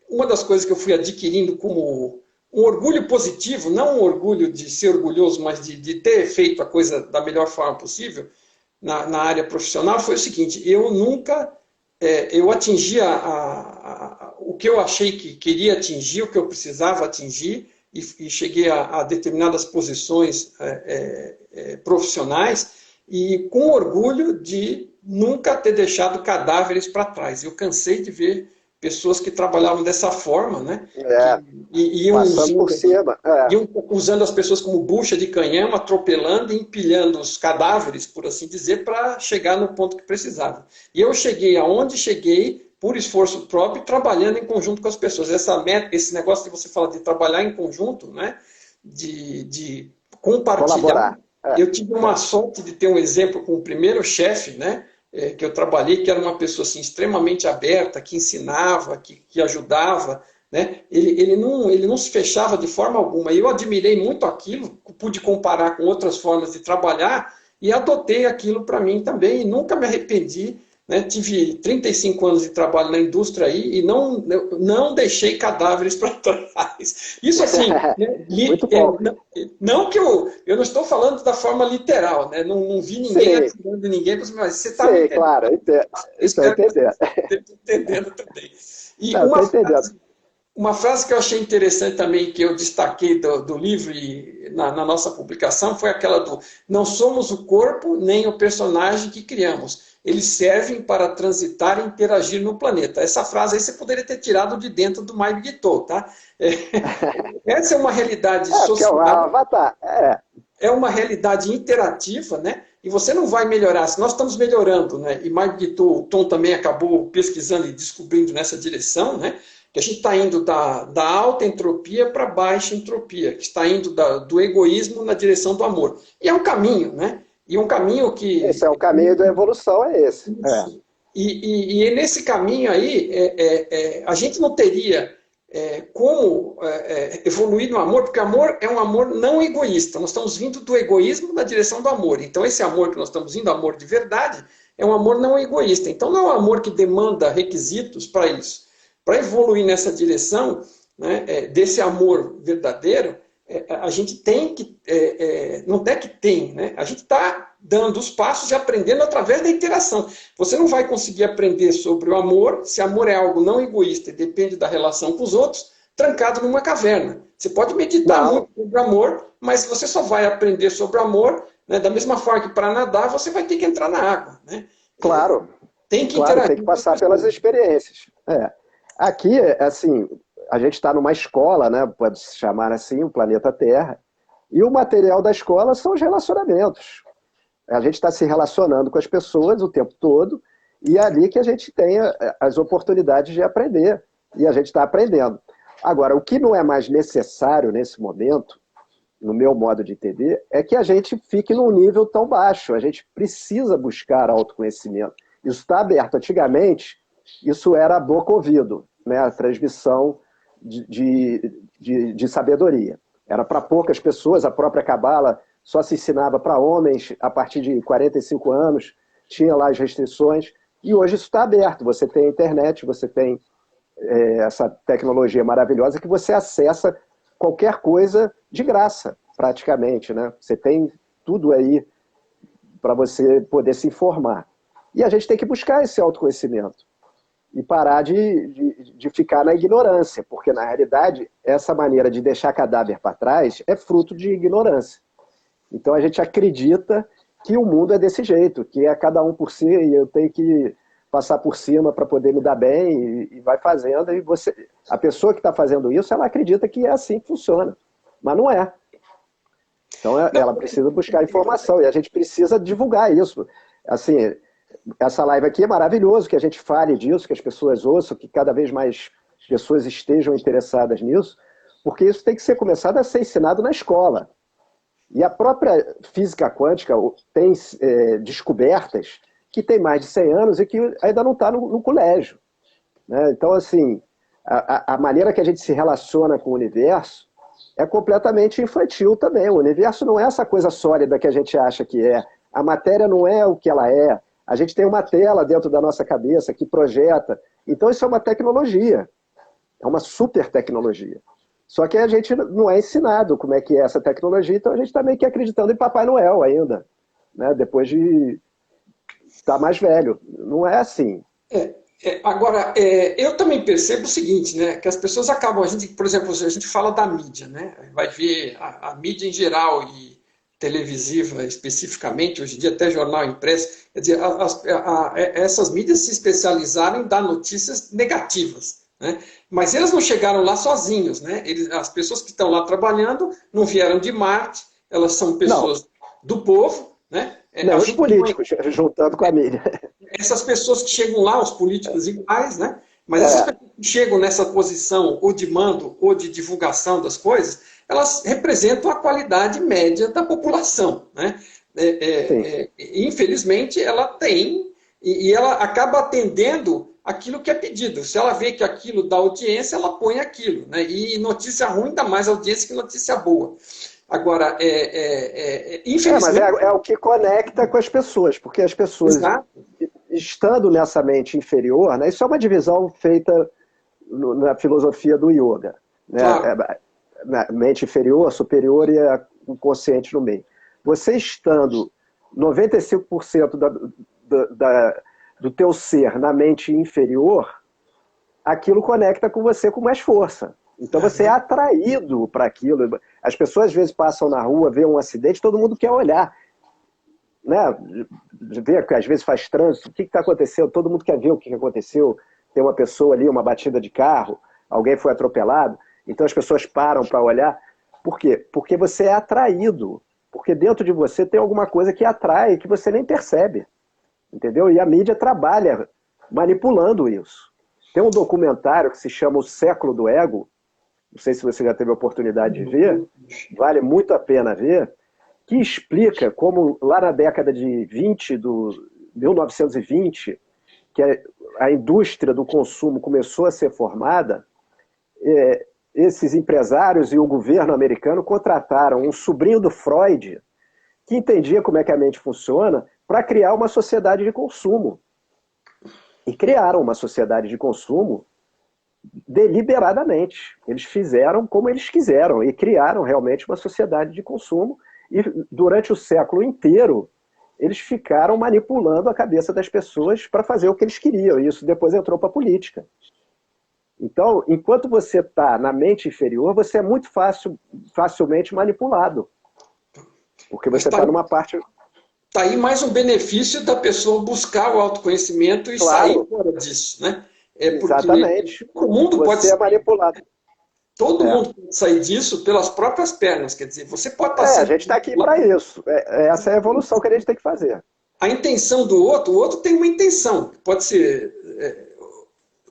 uma das coisas que eu fui adquirindo como um orgulho positivo, não um orgulho de ser orgulhoso, mas de ter feito a coisa da melhor forma possível na área profissional, foi o seguinte: eu nunca... eu atingia o que eu achei que queria atingir, o que eu precisava atingir, e cheguei a determinadas posições profissionais, e com orgulho de nunca ter deixado cadáveres para trás. Eu cansei de ver pessoas que trabalhavam dessa forma, né? Iam usando as pessoas como bucha de canhão, atropelando e empilhando os cadáveres, por assim dizer, para chegar no ponto que precisava. E eu cheguei aonde cheguei, por esforço próprio, trabalhando em conjunto com as pessoas. Esse negócio que você fala de trabalhar em conjunto, né? De compartilhar. Eu tive uma sorte de ter um exemplo com o primeiro chefe, né? que eu trabalhei, que era uma pessoa assim, extremamente aberta, que ensinava, que ajudava, né? Ele não se fechava de forma alguma. E eu admirei muito aquilo, pude comparar com outras formas de trabalhar e adotei aquilo para mim também e nunca me arrependi. Né? Tive 35 anos de trabalho na indústria aí e não deixei cadáveres para trás. Isso assim, né? Muito bom. Não que eu não estou falando da forma literal, né? Não vi ninguém Sim, atirando em ninguém, mas você está me sim, entendendo. claro. Estou Espero que você entendendo. esteja entendendo também. E Não, estou entendendo. uma frase que eu achei interessante também, que eu destaquei do livro e na nossa publicação, foi aquela do não somos o corpo nem o personagem que criamos. Eles servem para transitar e interagir no planeta. Essa frase aí você poderia ter tirado de dentro do My Big Toe, tá? Essa é uma realidade Porque é o social, Avatar. é uma realidade interativa, né? E você não vai melhorar. Se nós estamos melhorando, né? E Mike Guitou, o Tom também acabou pesquisando e descobrindo nessa direção, né? Que a gente está indo da alta entropia para baixa entropia, que está indo do egoísmo na direção do amor. E é um caminho, né? E um caminho que... Esse é o caminho da evolução, é esse. E nesse caminho aí, a gente não teria como evoluir no amor, porque amor é um amor não egoísta. Nós estamos vindo do egoísmo na direção do amor. Então, esse amor que nós estamos indo, amor de verdade, é um amor não egoísta. Então, não é um amor que demanda requisitos para isso. Para evoluir nessa direção, né, desse amor verdadeiro, a gente tem que, não é que tem, né? A gente está dando os passos e aprendendo através da interação. Você não vai conseguir aprender sobre o amor, se amor é algo não egoísta e depende da relação com os outros, trancado numa caverna. Você pode meditar muito sobre o amor, mas você só vai aprender sobre o amor, né, da mesma forma que para nadar você vai ter que entrar na água. Né? Claro, tem que claro, interagir. tem que passar pelas experiências. Aqui, assim, a gente está numa escola, né, pode-se chamar assim, o planeta Terra, e o material da escola são os relacionamentos. A gente está se relacionando com as pessoas o tempo todo, e é ali que a gente tem as oportunidades de aprender, e a gente está aprendendo. Agora, o que não é mais necessário nesse momento, no meu modo de entender, é que a gente fique num nível tão baixo. A gente precisa buscar autoconhecimento. Isso está aberto. Antigamente, isso era boca-ouvido, né? A transmissão de sabedoria. Era para poucas pessoas, a própria Cabala só se ensinava para homens a partir de 45 anos, tinha lá as restrições, e hoje isso está aberto. Você tem a internet, você tem essa tecnologia maravilhosa que você acessa qualquer coisa de graça, praticamente, né? Você tem tudo aí para você poder se informar. E a gente tem que buscar esse autoconhecimento e parar de ficar na ignorância, porque, na realidade, essa maneira de deixar cadáver para trás é fruto de ignorância. Então, a gente acredita que o mundo é desse jeito, que é cada um por si e eu tenho que passar por cima para poder me dar bem e vai fazendo. E a pessoa que está fazendo isso, ela acredita que é assim que funciona, mas não é. Então, ela precisa buscar informação e a gente precisa divulgar isso. Assim, essa live aqui é maravilhoso que a gente fale disso, que as pessoas ouçam, que cada vez mais pessoas estejam interessadas nisso, porque isso tem que ser começado a ser ensinado na escola. E a própria física quântica tem descobertas que tem mais de 100 anos e que ainda não está no colégio. Né? Então, assim, a maneira que a gente se relaciona com o universo é completamente infantil também. O universo não é essa coisa sólida que a gente acha que é. A matéria não é o que ela é. A gente tem uma tela dentro da nossa cabeça que projeta. Então, isso é uma tecnologia. É uma super tecnologia. Só que a gente não é ensinado como é que é essa tecnologia, então a gente está meio que acreditando em Papai Noel ainda, né? Depois de estar mais velho. Não é assim. Agora, eu também percebo o seguinte, né? Que as pessoas acabam, por exemplo, a gente fala da mídia, né? Vai ver a mídia em geral e televisiva especificamente, hoje em dia até jornal impresso, quer dizer, essas mídias se especializaram em dar notícias negativas. Né? Mas eles não chegaram lá sozinhos, né? As pessoas que estão lá trabalhando não vieram de Marte, elas são pessoas do povo, né? Não, os políticos, juntando com a mídia. Essas pessoas que chegam lá, os políticos iguais, né? Mas essas pessoas que chegam nessa posição ou de mando ou de divulgação das coisas, elas representam a qualidade média da população, né? Infelizmente, ela tem e ela acaba atendendo aquilo que é pedido. Se ela vê que aquilo dá audiência, ela põe aquilo, né? E notícia ruim dá mais audiência que notícia boa. Agora, Mas infelizmente... é o que conecta com as pessoas, porque as pessoas, Exato. estando nessa mente inferior, né, isso é uma divisão feita na filosofia do yoga. Né? Claro. Na mente inferior, superior e o consciente no meio. Você estando 95% do teu ser na mente inferior, aquilo conecta com você com mais força. Então você é atraído para aquilo. As pessoas às vezes passam na rua, vê um acidente, todo mundo quer olhar. Né? Vê que às vezes faz trânsito, o que está acontecendo? Todo mundo quer ver o que aconteceu. Tem uma pessoa ali, uma batida de carro, alguém foi atropelado. Então as pessoas param para olhar. Por quê? Porque você é atraído. Porque dentro de você tem alguma coisa que atrai, que você nem percebe. Entendeu? E a mídia trabalha manipulando isso. Tem um documentário que se chama O Século do Ego, não sei se você já teve a oportunidade de ver, vale muito a pena ver, que explica como lá na década de 20, do 1920, que a indústria do consumo começou a ser formada, esses empresários e o governo americano contrataram um sobrinho do Freud, que entendia como é que a mente funciona, para criar uma sociedade de consumo. E criaram uma sociedade de consumo deliberadamente. Eles fizeram como eles quiseram e criaram realmente uma sociedade de consumo. E durante o século inteiro, eles ficaram manipulando a cabeça das pessoas para fazer o que eles queriam. E isso depois entrou para a política. Então, enquanto você está na mente inferior, você é muito facilmente manipulado. Porque você está numa parte... Está aí mais um benefício da pessoa buscar o autoconhecimento e sair fora disso, né? Exatamente. O mundo você é manipulado. Todo mundo pode sair disso pelas próprias pernas, quer dizer, você pode estar a gente está aqui para isso. Essa é a evolução que a gente tem que fazer. A intenção do outro, o outro tem uma intenção, pode ser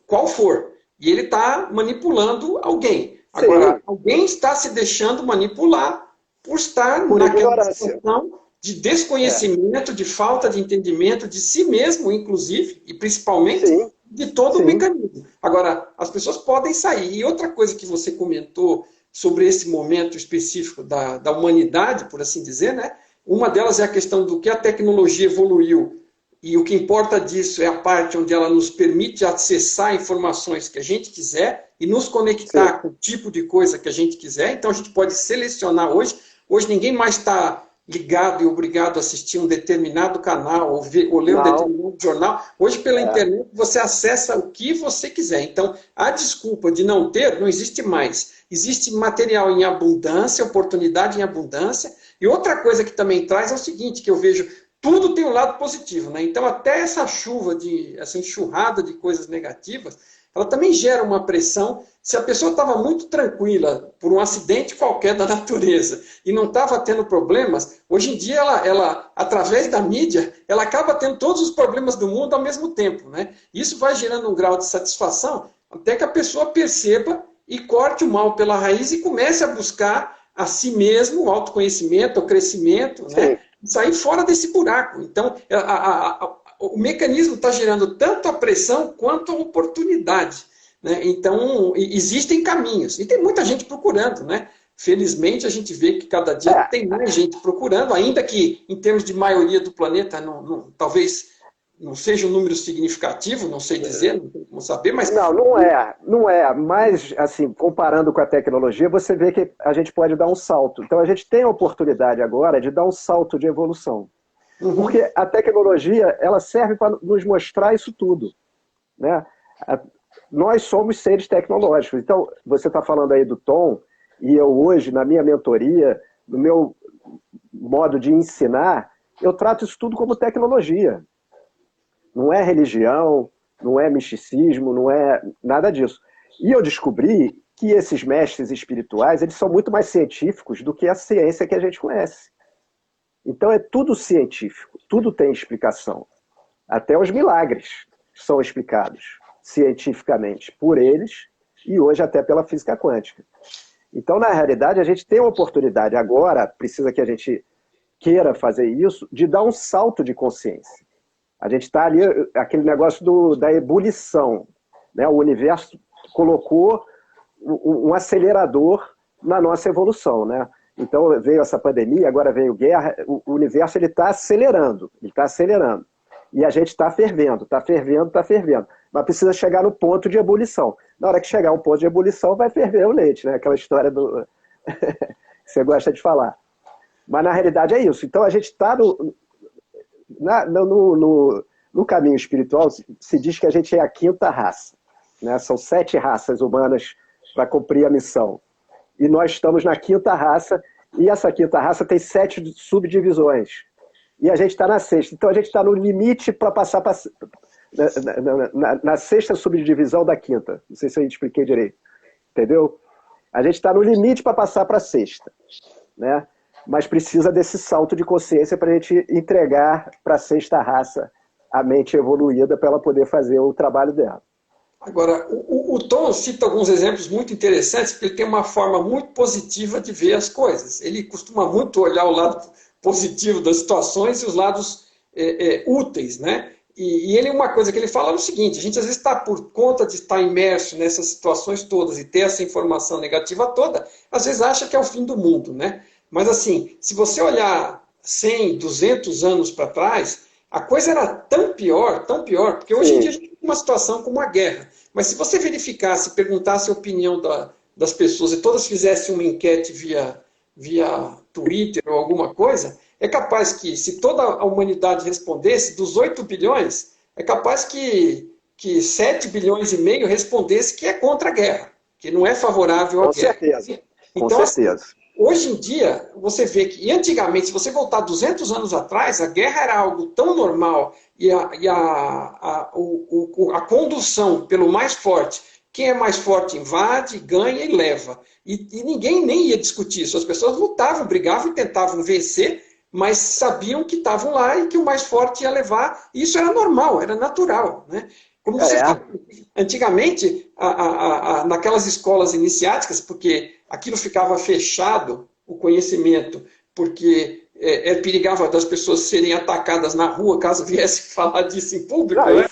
qual for, e ele está manipulando alguém. Agora, alguém está se deixando manipular por estar naquela situação de desconhecimento, de falta de entendimento de si mesmo, inclusive, e principalmente de todo o mecanismo. Agora, as pessoas podem sair. E outra coisa que você comentou sobre esse momento específico da humanidade, por assim dizer, né? Uma delas é a questão do que a tecnologia evoluiu, e o que importa disso é a parte onde ela nos permite acessar informações que a gente quiser e nos conectar com o tipo de coisa que a gente quiser. Então, a gente pode selecionar hoje. Hoje, ninguém mais está ligado e obrigado a assistir um determinado canal ou ler um determinado jornal. Hoje, pela internet, você acessa o que você quiser. Então, a desculpa de não ter não existe mais. Existe material em abundância, oportunidade em abundância. E outra coisa que também traz é o seguinte, que eu vejo, tudo tem um lado positivo, né? Então, até essa chuva, essa enxurrada de coisas negativas, ela também gera uma pressão. Se a pessoa estava muito tranquila por um acidente qualquer da natureza e não estava tendo problemas, hoje em dia, ela, através da mídia, ela acaba tendo todos os problemas do mundo ao mesmo tempo, né? Isso vai gerando um grau de satisfação até que a pessoa perceba e corte o mal pela raiz e comece a buscar a si mesmo o autoconhecimento, o crescimento, né? Sair fora desse buraco. Então, o mecanismo está gerando tanto a pressão quanto a oportunidade. Né? Então, existem caminhos. E tem muita gente procurando. Né? Felizmente, a gente vê que cada dia tem mais gente procurando, ainda que, em termos de maioria do planeta, talvez não seja um número significativo, não sei dizer, não tem como saber, mas... Não é. Mas, assim, comparando com a tecnologia, você vê que a gente pode dar um salto. Então, a gente tem a oportunidade agora de dar um salto de evolução. Porque a tecnologia, ela serve para nos mostrar isso tudo. Né? Nós somos seres tecnológicos. Então, você está falando aí do Tom, e eu hoje, na minha mentoria, no meu modo de ensinar, eu trato isso tudo como tecnologia. Não é religião, não é misticismo, não é nada disso. E eu descobri que esses mestres espirituais, eles são muito mais científicos do que a ciência que a gente conhece. Então é tudo científico, tudo tem explicação. Até os milagres são explicados cientificamente por eles e hoje até pela física quântica. Então, na realidade, a gente tem a oportunidade agora, precisa que a gente queira fazer isso, de dar um salto de consciência. A gente está ali, aquele negócio da ebulição, né? O universo colocou um acelerador na nossa evolução, né? Então veio essa pandemia, agora veio guerra, o universo ele está acelerando, e a gente está fervendo, está fervendo, está fervendo, mas precisa chegar no ponto de ebulição. Na hora que chegar um ponto de ebulição, vai ferver o leite, né? Aquela história do que você gosta de falar. Mas na realidade é isso. Então a gente está no caminho espiritual, se diz que a gente é a quinta raça, né? São 7 raças humanas para cumprir a missão. E nós estamos na quinta raça, e essa quinta raça tem 7 subdivisões. E a gente está na sexta. Então a gente está no limite para passar na sexta subdivisão da quinta. Não sei se eu expliquei direito. Entendeu? A gente está no limite para passar para a sexta, né? Mas precisa desse salto de consciência para a gente entregar para a sexta raça a mente evoluída para ela poder fazer o trabalho dela. Agora, o Tom cita alguns exemplos muito interessantes, porque ele tem uma forma muito positiva de ver as coisas. Ele costuma muito olhar o lado positivo das situações e os lados úteis, né? E ele, uma coisa que ele fala é o seguinte: a gente às vezes está, por conta de estar imerso nessas situações todas e ter essa informação negativa toda, às vezes acha que é o fim do mundo, né? Mas assim, se você olhar 100, 200 anos para trás, a coisa era tão pior, porque hoje em dia a gente tem uma situação como a guerra. Mas se você verificasse, perguntasse a opinião das pessoas e todas fizessem uma enquete via Twitter ou alguma coisa, é capaz que, se toda a humanidade respondesse, dos 8 bilhões, é capaz que 7 bilhões e meio respondesse que é contra a guerra, que não é favorável à guerra. Certeza. Então, com certeza. Assim, hoje em dia, você vê que, e antigamente, se você voltar 200 anos atrás, a guerra era algo tão normal e a condução pelo mais forte, quem é mais forte invade, ganha e leva. E ninguém nem ia discutir isso. As pessoas lutavam, brigavam e tentavam vencer, mas sabiam que estavam lá e que o mais forte ia levar. E isso era normal, era natural, né? Como você fala, antigamente, naquelas escolas iniciáticas, porque aquilo ficava fechado, o conhecimento, porque perigava das pessoas serem atacadas na rua, caso viesse falar disso em público. Não, né? E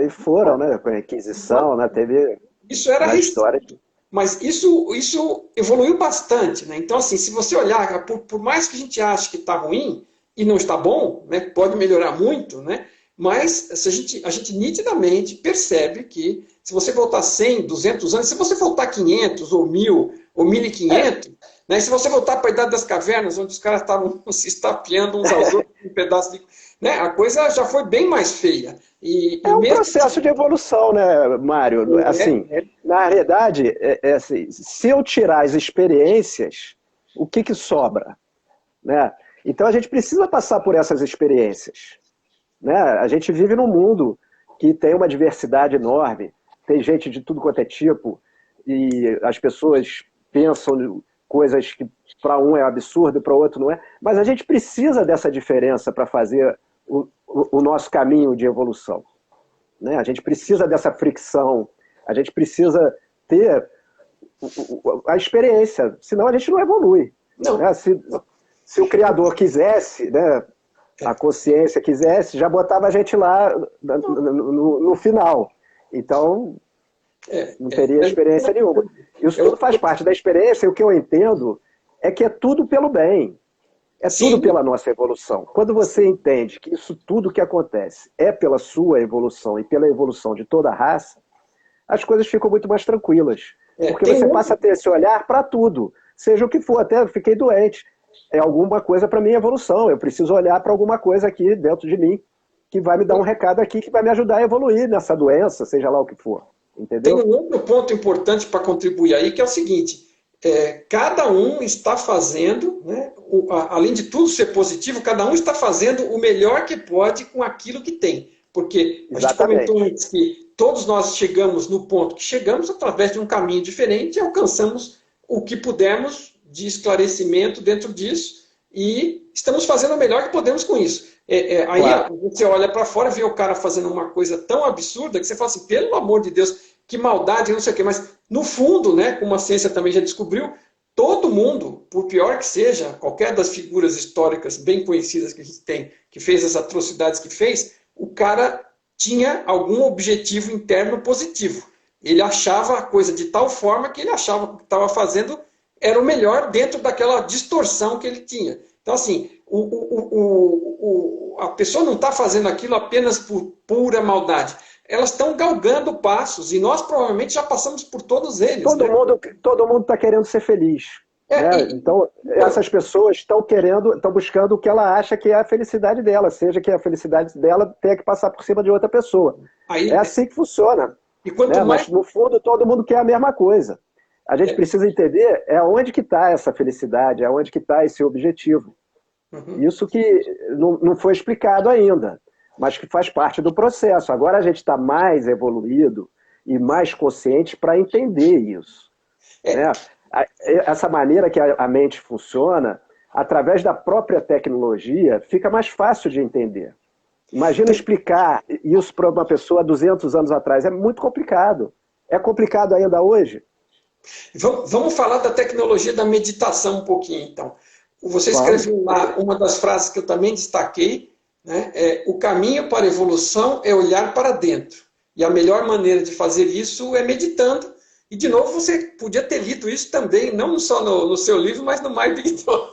foram, né? Com a Inquisição, na TV. Isso era restrito. Mas isso evoluiu bastante, né? Então, assim, se você olhar, por mais que a gente ache que está ruim, e não está bom, né? Pode melhorar muito, né? Mas a gente nitidamente percebe que, se você voltar 100, 200 anos, se você voltar 500 ou 1000 ou 1500, né? Se você voltar para a Idade das Cavernas, onde os caras estavam se estapeando uns aos outros com um pedaço de... Né? A coisa já foi bem mais feia. Um processo de evolução, né, Mário? Assim, na realidade, assim, se eu tirar as experiências, o que sobra? Né? Então a gente precisa passar por essas experiências. Né? A gente vive num mundo que tem uma diversidade enorme, tem gente de tudo quanto é tipo, e as pessoas pensam coisas que para um é absurdo e para o outro não é, mas a gente precisa dessa diferença para fazer o nosso caminho de evolução. Né? A gente precisa dessa fricção, a gente precisa ter a experiência, senão a gente não evolui. Não. Né? Se o Criador quisesse, né, a consciência quisesse, já botava a gente lá no final. Então, não teria experiência nenhuma. Isso tudo faz parte da experiência, e o que eu entendo é que é tudo pelo bem. É tudo pela nossa evolução. Quando você entende que isso tudo que acontece é pela sua evolução e pela evolução de toda a raça, as coisas ficam muito mais tranquilas. Porque você passa a ter esse olhar para tudo. Seja o que for, até eu fiquei doente. É alguma coisa para minha evolução. Eu preciso olhar para alguma coisa aqui dentro de mim que vai me dar um recado aqui que vai me ajudar a evoluir nessa doença, seja lá o que for. Entendeu? Tem um outro ponto importante para contribuir aí, que é o seguinte: cada um está fazendo, né, além de tudo ser positivo, cada um está fazendo o melhor que pode com aquilo que tem. Porque a gente comentou antes que todos nós chegamos no ponto que chegamos através de um caminho diferente e alcançamos o que pudermos de esclarecimento dentro disso e estamos fazendo o melhor que podemos com isso. Aí você olha para fora, vê o cara fazendo uma coisa tão absurda que você fala assim, pelo amor de Deus, que maldade, não sei o quê. Mas, no fundo, né, como a ciência também já descobriu, todo mundo, por pior que seja, qualquer das figuras históricas bem conhecidas que a gente tem, que fez as atrocidades que fez, o cara tinha algum objetivo interno positivo. Ele achava a coisa de tal forma que ele achava que o que estava fazendo era o melhor dentro daquela distorção que ele tinha. Então, assim, a pessoa não está fazendo aquilo apenas por pura maldade. Elas estão galgando passos e nós provavelmente já passamos por todos eles. Todo mundo está querendo ser feliz. Né? Então, essas pessoas estão buscando o que ela acha que é a felicidade dela, seja que a felicidade dela tenha que passar por cima de outra pessoa. É assim que funciona. E quanto mais... Mas, no fundo, todo mundo quer a mesma coisa. A gente precisa entender onde que está essa felicidade, onde que está esse objetivo. Uhum. Isso que não foi explicado ainda, mas que faz parte do processo. Agora a gente está mais evoluído e mais consciente para entender isso. Né? Essa maneira que a mente funciona, através da própria tecnologia, fica mais fácil de entender. Imagina explicar isso para uma pessoa 200 anos atrás. É muito complicado. É complicado ainda hoje? Vamos falar da tecnologia da meditação um pouquinho, então. Você escreveu lá uma das frases que eu também destaquei, né? O caminho para a evolução é olhar para dentro. E a melhor maneira de fazer isso é meditando. E, de novo, você podia ter lido isso também, não só no seu livro, mas no My Big Door.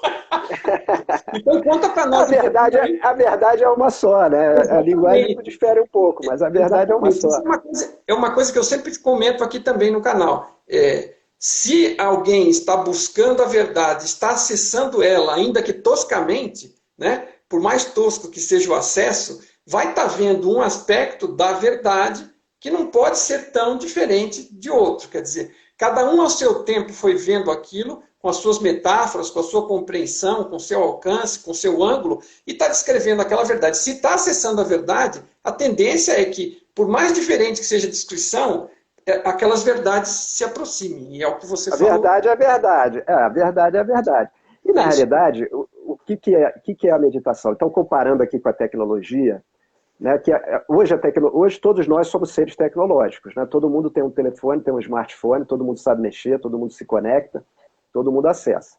Então, conta para nós. A verdade é uma só, né? Exatamente. A linguagem difere um pouco, mas a verdade é uma só. É uma coisa que eu sempre comento aqui também no canal. Se alguém está buscando a verdade, está acessando ela, ainda que toscamente, né? Por mais tosco que seja o acesso, vai estar vendo um aspecto da verdade que não pode ser tão diferente de outro. Quer dizer, cada um ao seu tempo foi vendo aquilo, com as suas metáforas, com a sua compreensão, com o seu alcance, com o seu ângulo, e está descrevendo aquela verdade. Se está acessando a verdade, a tendência é que, por mais diferente que seja a descrição, aquelas verdades se aproximem. E é o que você falou. A verdade é verdade. A verdade é verdade. E, na realidade, o que é a meditação? Então, comparando aqui com a tecnologia, né, hoje todos nós somos seres tecnológicos. Né? Todo mundo tem um telefone, tem um smartphone, todo mundo sabe mexer, todo mundo se conecta, todo mundo acessa.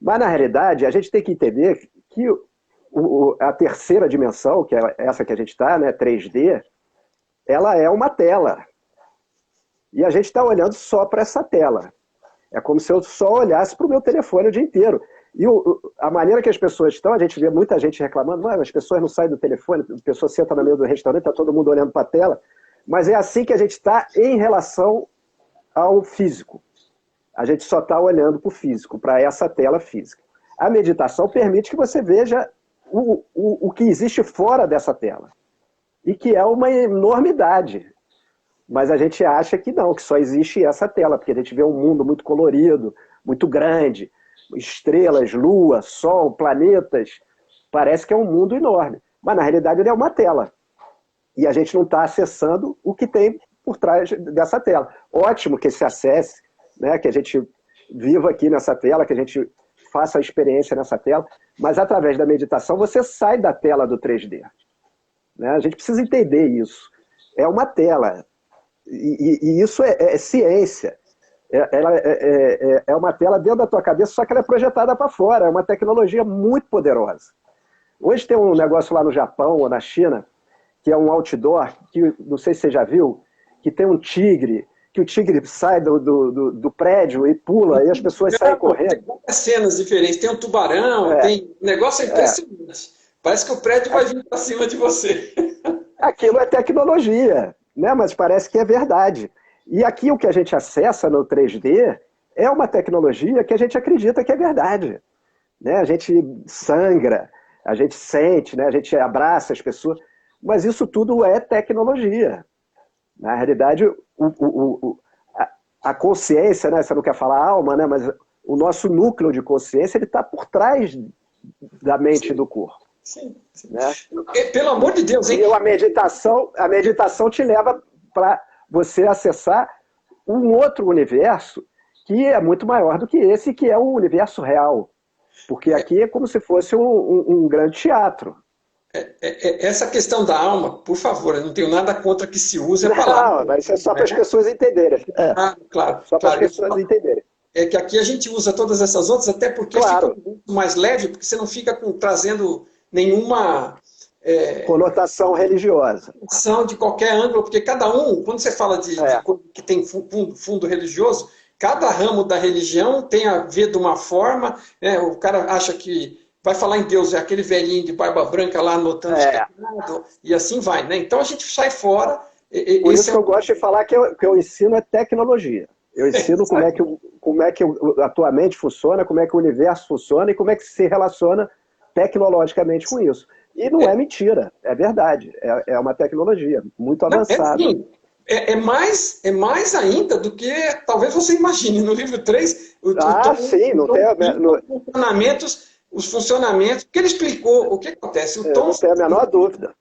Mas, na realidade, a gente tem que entender que a terceira dimensão, que é essa que a gente está, né, 3D, ela é uma tela. E a gente está olhando só para essa tela. É como se eu só olhasse para o meu telefone o dia inteiro. E a maneira que as pessoas estão, a gente vê muita gente reclamando, as pessoas não saem do telefone, a pessoa senta no meio do restaurante, está todo mundo olhando para a tela. Mas é assim que a gente está em relação ao físico. A gente só está olhando para o físico, para essa tela física. A meditação permite que você veja o que existe fora dessa tela. E que é uma enormidade. Mas a gente acha que não, que só existe essa tela, porque a gente vê um mundo muito colorido, muito grande, estrelas, lua, sol, planetas, parece que é um mundo enorme. Mas na realidade ele é uma tela. E a gente não está acessando o que tem por trás dessa tela. Ótimo que se acesse, né, que a gente viva aqui nessa tela, que a gente faça a experiência nessa tela, mas através da meditação você sai da tela do 3D. Né? A gente precisa entender isso. É uma tela. E isso é ciência. Ela é uma tela dentro da tua cabeça, só que ela é projetada para fora. É uma tecnologia muito poderosa. Hoje tem um negócio lá no Japão ou na China, que é um outdoor, que não sei se você já viu, que tem um tigre, que o tigre sai do prédio e pula, e as pessoas saem correndo. Tem várias cenas diferentes. Tem um tubarão, tem... O negócio é impressionante. Parece que o prédio vai vir para cima de você. Aquilo é tecnologia, né? Mas parece que é verdade. E aqui o que a gente acessa no 3D é uma tecnologia que a gente acredita que é verdade. Né? A gente sangra, a gente sente, né? A gente abraça as pessoas, mas isso tudo é tecnologia. Na realidade, a consciência, né? Você não quer falar alma, né? Mas o nosso núcleo de consciência está por trás da mente e do corpo. Sim, sim. Né? Pelo amor de Deus, hein? E a meditação te leva para você acessar um outro universo que é muito maior do que esse, que é o universo real. Porque aqui é como se fosse um grande teatro. Essa questão da alma, por favor, eu não tenho nada contra que se use a palavra. Não, mas isso é só para as pessoas entenderem. Claro. Só para as pessoas entenderem. É que aqui a gente usa todas essas outras, até porque fica muito mais leve, porque você não fica trazendo nenhuma Conotação religiosa. De qualquer ângulo, porque cada um, quando você fala de coisa que tem fundo religioso, cada ramo da religião tem a ver de uma forma, né? O cara acha que vai falar em Deus, é aquele velhinho de barba branca lá anotando os pecados, e assim vai, né? Então a gente sai fora. Por isso que eu gosto de falar que eu ensino é tecnologia. Eu ensino como é que a tua mente funciona, como é que o universo funciona e como é que se relaciona tecnologicamente com isso. E não é mentira, é verdade. É uma tecnologia muito avançada. É mais ainda do que talvez você imagine. No livro 3, sim, não tem os funcionamentos, porque ele explicou o que acontece. O Tom não tem a menor dúvida.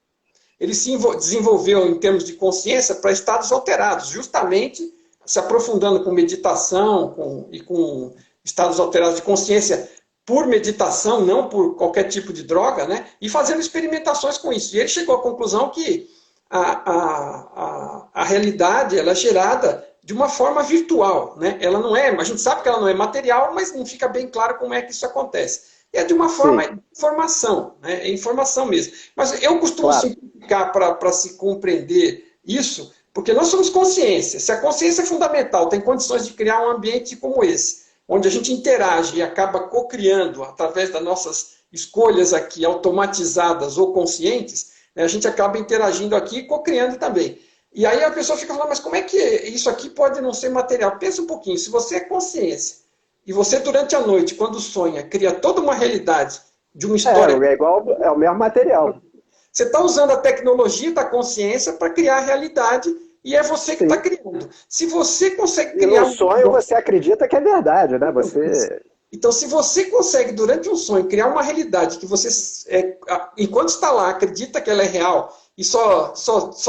Ele se desenvolveu em termos de consciência para estados alterados, justamente se aprofundando com meditação e com estados alterados de consciência por meditação, não por qualquer tipo de droga, né? E fazendo experimentações com isso. E ele chegou à conclusão que a realidade ela é gerada de uma forma virtual, né? Ela não é, a gente sabe que ela não é material, mas não fica bem claro como é que isso acontece. É de uma forma de informação, né? É informação mesmo. Mas eu costumo simplificar para se compreender isso, porque nós somos consciência. Se a consciência é fundamental, tem condições de criar um ambiente como esse, onde a gente interage e acaba co-criando através das nossas escolhas aqui automatizadas ou conscientes, né, a gente acaba interagindo aqui e co-criando também. E aí a pessoa fica falando, mas como é que isso aqui pode não ser material? Pensa um pouquinho, se você é consciência, e você durante a noite, quando sonha, cria toda uma realidade de uma história... É o mesmo material. Você está usando a tecnologia da consciência para criar a realidade e é você que está criando. Se você consegue criar... E no sonho você acredita que é verdade, né? Então, se você consegue, durante um sonho, criar uma realidade que você, enquanto está lá, acredita que ela é real e só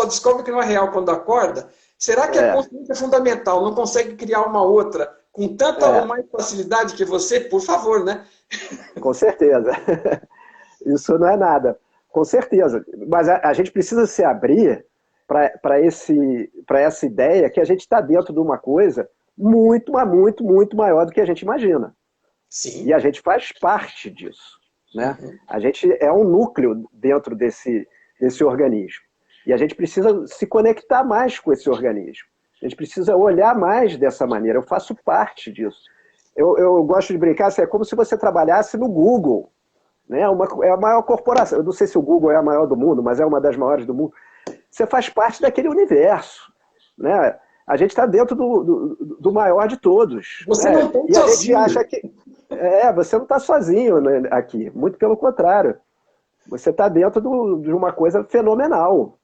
descobre que não é real quando acorda, será que a consciência fundamental não consegue criar uma outra com tanta ou mais facilidade que você? Por favor, né? Com certeza. Isso não é nada. Com certeza. Mas a gente precisa se abrir para essa ideia que a gente está dentro de uma coisa muito, mas muito, muito maior do que a gente imagina. Sim. E a gente faz parte disso. Né? A gente é um núcleo dentro desse organismo. E a gente precisa se conectar mais com esse organismo. A gente precisa olhar mais dessa maneira. Eu faço parte disso. Eu gosto de brincar, é como se você trabalhasse no Google. Né? É a maior corporação. Eu não sei se o Google é a maior do mundo, mas é uma das maiores do mundo. Você faz parte daquele universo. Né? A gente está dentro do maior de todos. Você não está sozinho. E a gente acha que... você não está sozinho, né, aqui. Muito pelo contrário. Você está dentro de uma coisa fenomenal.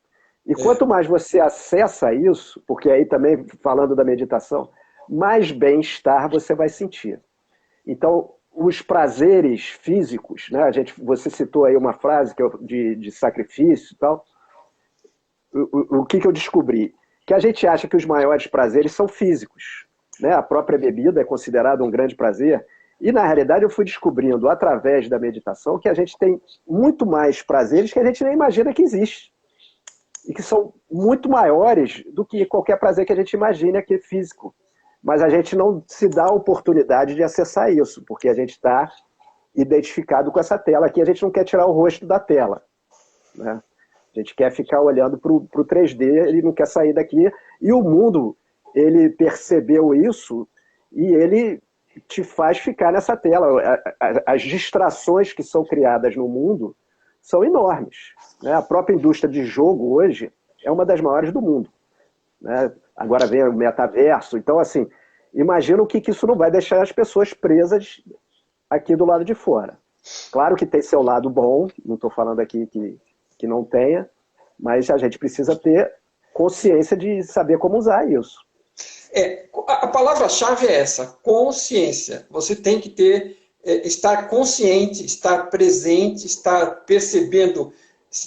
E quanto mais você acessa isso, porque aí também, falando da meditação, mais bem-estar você vai sentir. Então, os prazeres físicos, né? Você citou aí uma frase de sacrifício e tal. O que eu descobri? Que a gente acha que os maiores prazeres são físicos. Né? A própria bebida é considerada um grande prazer. E, na realidade, eu fui descobrindo, através da meditação, que a gente tem muito mais prazeres que a gente nem imagina que existe. E que são muito maiores do que qualquer prazer que a gente imagine aqui físico. Mas a gente não se dá a oportunidade de acessar isso, porque a gente está identificado com essa tela aqui, a gente não quer tirar o rosto da tela. Né? A gente quer ficar olhando para o 3D, ele não quer sair daqui. E o mundo, ele percebeu isso e ele te faz ficar nessa tela. As distrações que são criadas no mundo são enormes. Né? A própria indústria de jogo hoje é uma das maiores do mundo. Né? Agora vem o metaverso. Então, assim, imagina o que isso não vai deixar as pessoas presas aqui do lado de fora. Claro que tem seu lado bom, não estou falando aqui que não tenha, mas a gente precisa ter consciência de saber como usar isso. A palavra-chave é essa, consciência. Você tem que estar consciente, estar presente, estar percebendo,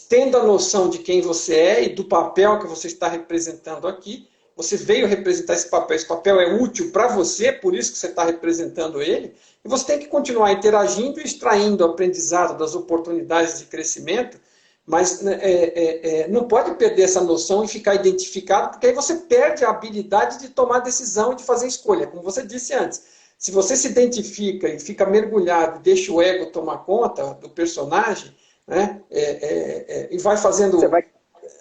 tendo a noção de quem você é e do papel que você está representando aqui. Você veio representar esse papel é útil para você, por isso que você está representando ele, e você tem que continuar interagindo e extraindo o aprendizado das oportunidades de crescimento, mas não pode perder essa noção e ficar identificado, porque aí você perde a habilidade de tomar decisão e de fazer escolha, como você disse antes. Se você se identifica e fica mergulhado, deixa o ego tomar conta do personagem, né? E vai fazendo...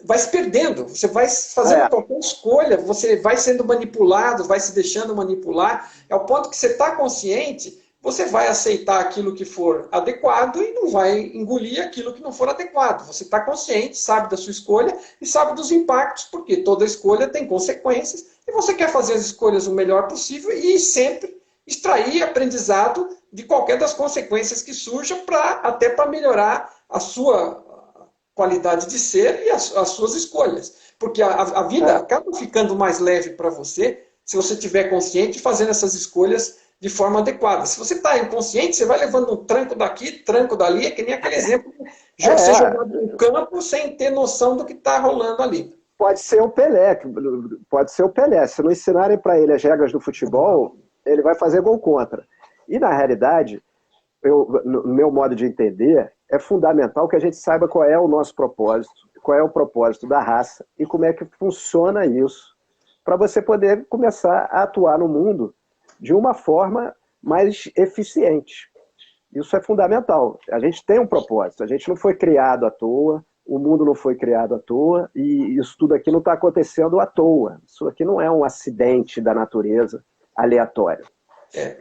vai se perdendo, você vai fazendo qualquer escolha, você vai sendo manipulado, vai se deixando manipular, ao ponto que você está consciente, você vai aceitar aquilo que for adequado e não vai engolir aquilo que não for adequado. Você está consciente, sabe da sua escolha e sabe dos impactos, porque toda escolha tem consequências e você quer fazer as escolhas o melhor possível e sempre extrair aprendizado de qualquer das consequências que surjam, até para melhorar a sua qualidade de ser e as suas escolhas. Porque a vida acaba ficando mais leve para você se você estiver consciente e fazendo essas escolhas de forma adequada. Se você está inconsciente, você vai levando um tranco daqui, tranco dali, é que nem aquele exemplo de você jogado no campo sem ter noção do que está rolando ali. Pode ser o Pelé, pode ser o Pelé. Se não ensinarem para ele as regras do futebol, ele vai fazer gol contra. E na realidade, no meu modo de entender, é fundamental que a gente saiba qual é o nosso propósito, qual é o propósito da raça e como é que funciona isso, para você poder começar a atuar no mundo de uma forma mais eficiente. Isso é fundamental. A gente tem um propósito, a gente não foi criado à toa, o mundo não foi criado à toa e isso tudo aqui não está acontecendo à toa. Isso aqui não é um acidente da natureza aleatório.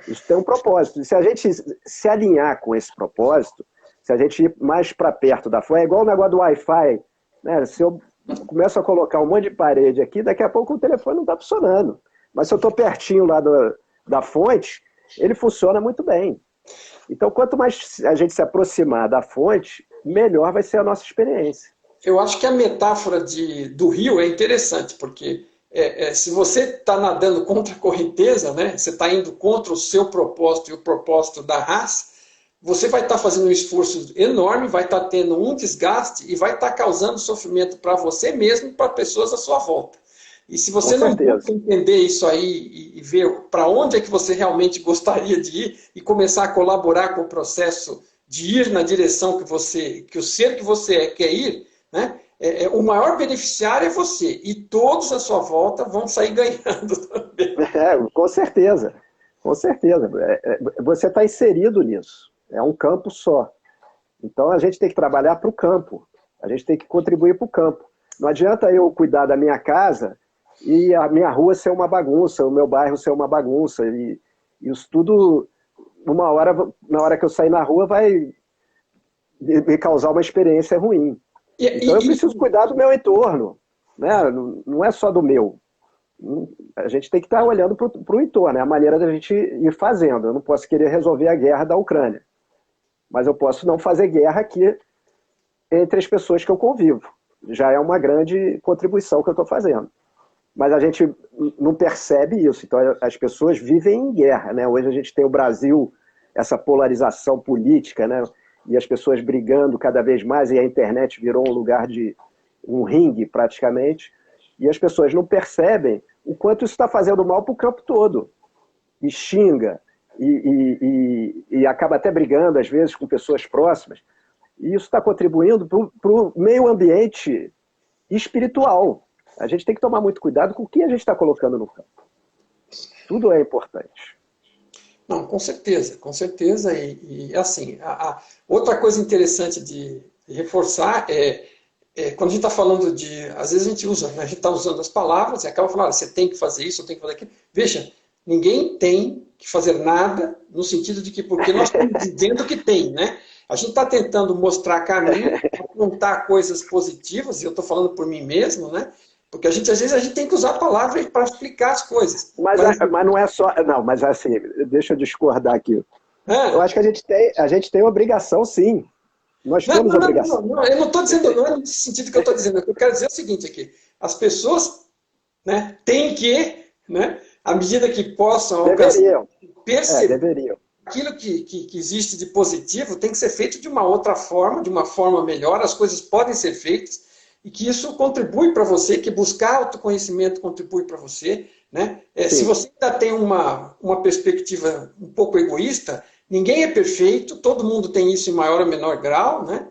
Isso tem um propósito. E se a gente se alinhar com esse propósito, se a gente ir mais para perto da fonte, é igual o negócio do Wi-Fi, né? Se eu começo a colocar um monte de parede aqui, daqui a pouco o telefone não está funcionando. Mas se eu estou pertinho lá da fonte, ele funciona muito bem. Então, quanto mais a gente se aproximar da fonte, melhor vai ser a nossa experiência. Eu acho que a metáfora do rio é interessante, porque se você está nadando contra a correnteza, né, você está indo contra o seu propósito e o propósito da raça, você vai estar fazendo um esforço enorme, vai estar tendo um desgaste e vai estar causando sofrimento para você mesmo e para pessoas à sua volta. E se você não entender isso aí e ver para onde é que você realmente gostaria de ir e começar a colaborar com o processo de ir na direção que o ser que você quer ir, né, o maior beneficiário é você. E todos à sua volta vão sair ganhando também. Com certeza. Com certeza. Você está inserido nisso. É um campo só. Então a gente tem que trabalhar para o campo. A gente tem que contribuir para o campo. Não adianta eu cuidar da minha casa e a minha rua ser uma bagunça, o meu bairro ser uma bagunça. E isso tudo, uma hora, na hora que eu sair na rua, vai me causar uma experiência ruim. Então eu preciso cuidar do meu entorno. Né? Não é só do meu. A gente tem que estar olhando para o entorno. É a maneira da gente ir fazendo. Eu não posso querer resolver a guerra da Ucrânia. Mas eu posso não fazer guerra aqui entre as pessoas que eu convivo. Já é uma grande contribuição que eu estou fazendo. Mas a gente não percebe isso. Então as pessoas vivem em guerra. Né? Hoje a gente tem o Brasil, essa polarização política, né? E as pessoas brigando cada vez mais, e a internet virou um lugar de um ringue, praticamente. E as pessoas não percebem o quanto isso está fazendo mal para o campo todo. E xinga, e acaba até brigando, às vezes, com pessoas próximas. E isso está contribuindo para o meio ambiente espiritual. A gente tem que tomar muito cuidado com o que a gente está colocando no campo. Tudo é importante. Não, com certeza, com certeza. E assim, outra coisa interessante de reforçar quando a gente está falando às vezes a gente usa, né, a gente está usando as palavras e acaba falando, você tem que fazer isso, eu tenho que fazer aquilo. Veja, ninguém tem que fazer nada no sentido de que, porque nós estamos dizendo que tem, né? A gente está tentando mostrar caminho, apontar coisas positivas, e eu estou falando por mim mesmo, né? Porque às vezes a gente tem que usar a palavra para explicar as coisas. Mas não é só... Não, mas assim, deixa eu discordar aqui. Eu acho que a gente tem obrigação, sim. Nós temos obrigação. Não, eu não estou dizendo, não é nesse sentido que eu estou dizendo. Eu quero dizer o seguinte aqui. As pessoas, né, têm que, né, à medida que possam alcançar, deveriam. Aquilo que existe de positivo tem que ser feito de uma outra forma, de uma forma melhor. As coisas podem ser feitas. E que isso contribui para você, que buscar autoconhecimento contribui para você. Né? Se você ainda tem uma perspectiva um pouco egoísta, ninguém é perfeito, todo mundo tem isso em maior ou menor grau, né?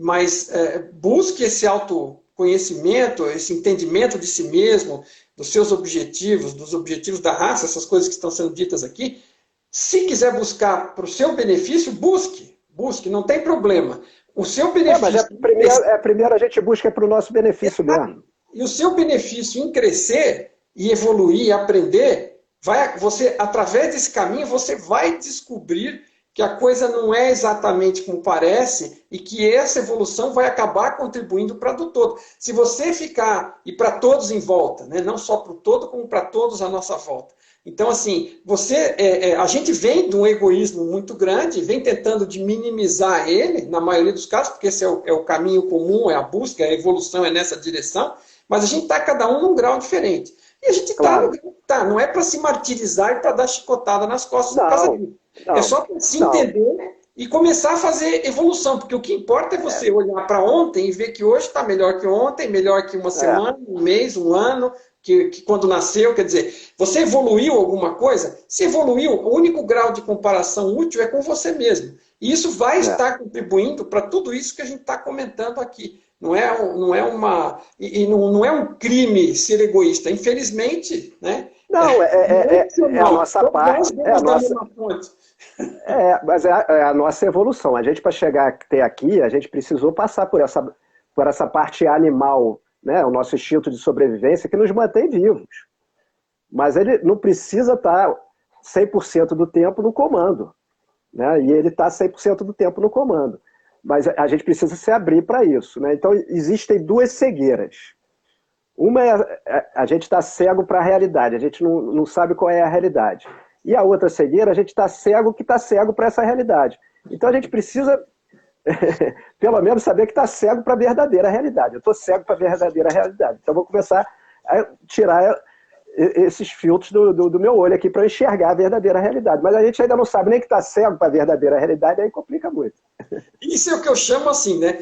Mas busque esse autoconhecimento, esse entendimento de si mesmo, dos seus objetivos, dos objetivos da raça, essas coisas que estão sendo ditas aqui. Se quiser buscar para o seu benefício, busque busque, não tem problema. O seu Mas benefício... primeiro a gente busca para o nosso benefício mesmo. E o seu benefício em crescer e evoluir e aprender, você, através desse caminho, você vai descobrir que a coisa não é exatamente como parece e que essa evolução vai acabar contribuindo para o todo. Se você ficar, e para todos em volta, né? Não só para o todo, como para todos à nossa volta. Então, assim, a gente vem de um egoísmo muito grande, vem tentando de minimizar ele, na maioria dos casos, porque esse é o caminho comum, é a busca, a evolução é nessa direção, mas a gente está cada um num grau diferente. E a gente está no grau que está, não é para se martirizar e para dar chicotada nas costas por causa disso. É só para se entender e começar a fazer evolução, porque o que importa é você olhar para ontem e ver que hoje está melhor que ontem, melhor que uma semana, um mês, um ano, que quando nasceu, quer dizer, você evoluiu alguma coisa? Se evoluiu, o único grau de comparação útil é com você mesmo. E isso vai estar contribuindo para tudo isso que a gente está comentando aqui. Não é um crime ser egoísta, infelizmente, né? Não, é a nossa parte. Mas é a nossa evolução. A gente, para chegar até aqui, a gente precisou passar por essa parte animal, né? O nosso instinto de sobrevivência que nos mantém vivos. Mas ele não precisa estar 100% do tempo no comando, né? E ele está 100% do tempo no comando. Mas a gente precisa se abrir para isso, né? Então, existem duas cegueiras. Uma é a gente está cego para a realidade, a gente não sabe qual é a realidade. E a outra cegueira, a gente está cego que está cego para essa realidade. Então, a gente precisa, pelo menos, saber que está cego para a verdadeira realidade. Eu estou cego para a verdadeira realidade. Então, eu vou começar a tirar esses filtros do meu olho aqui para enxergar a verdadeira realidade. Mas a gente ainda não sabe nem que está cego para a verdadeira realidade, aí complica muito. Isso é o que eu chamo assim, né?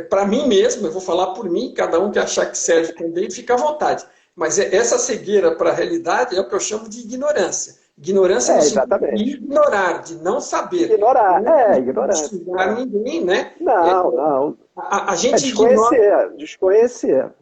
Para mim mesmo, eu vou falar por mim, cada um que achar que serve também, fica à vontade. Mas essa cegueira para a realidade é o que eu chamo de ignorância. Ignorância no sentido de ignorar, de não saber. Ignorância. Não xingar ninguém, né? Não. A gente desconhecer.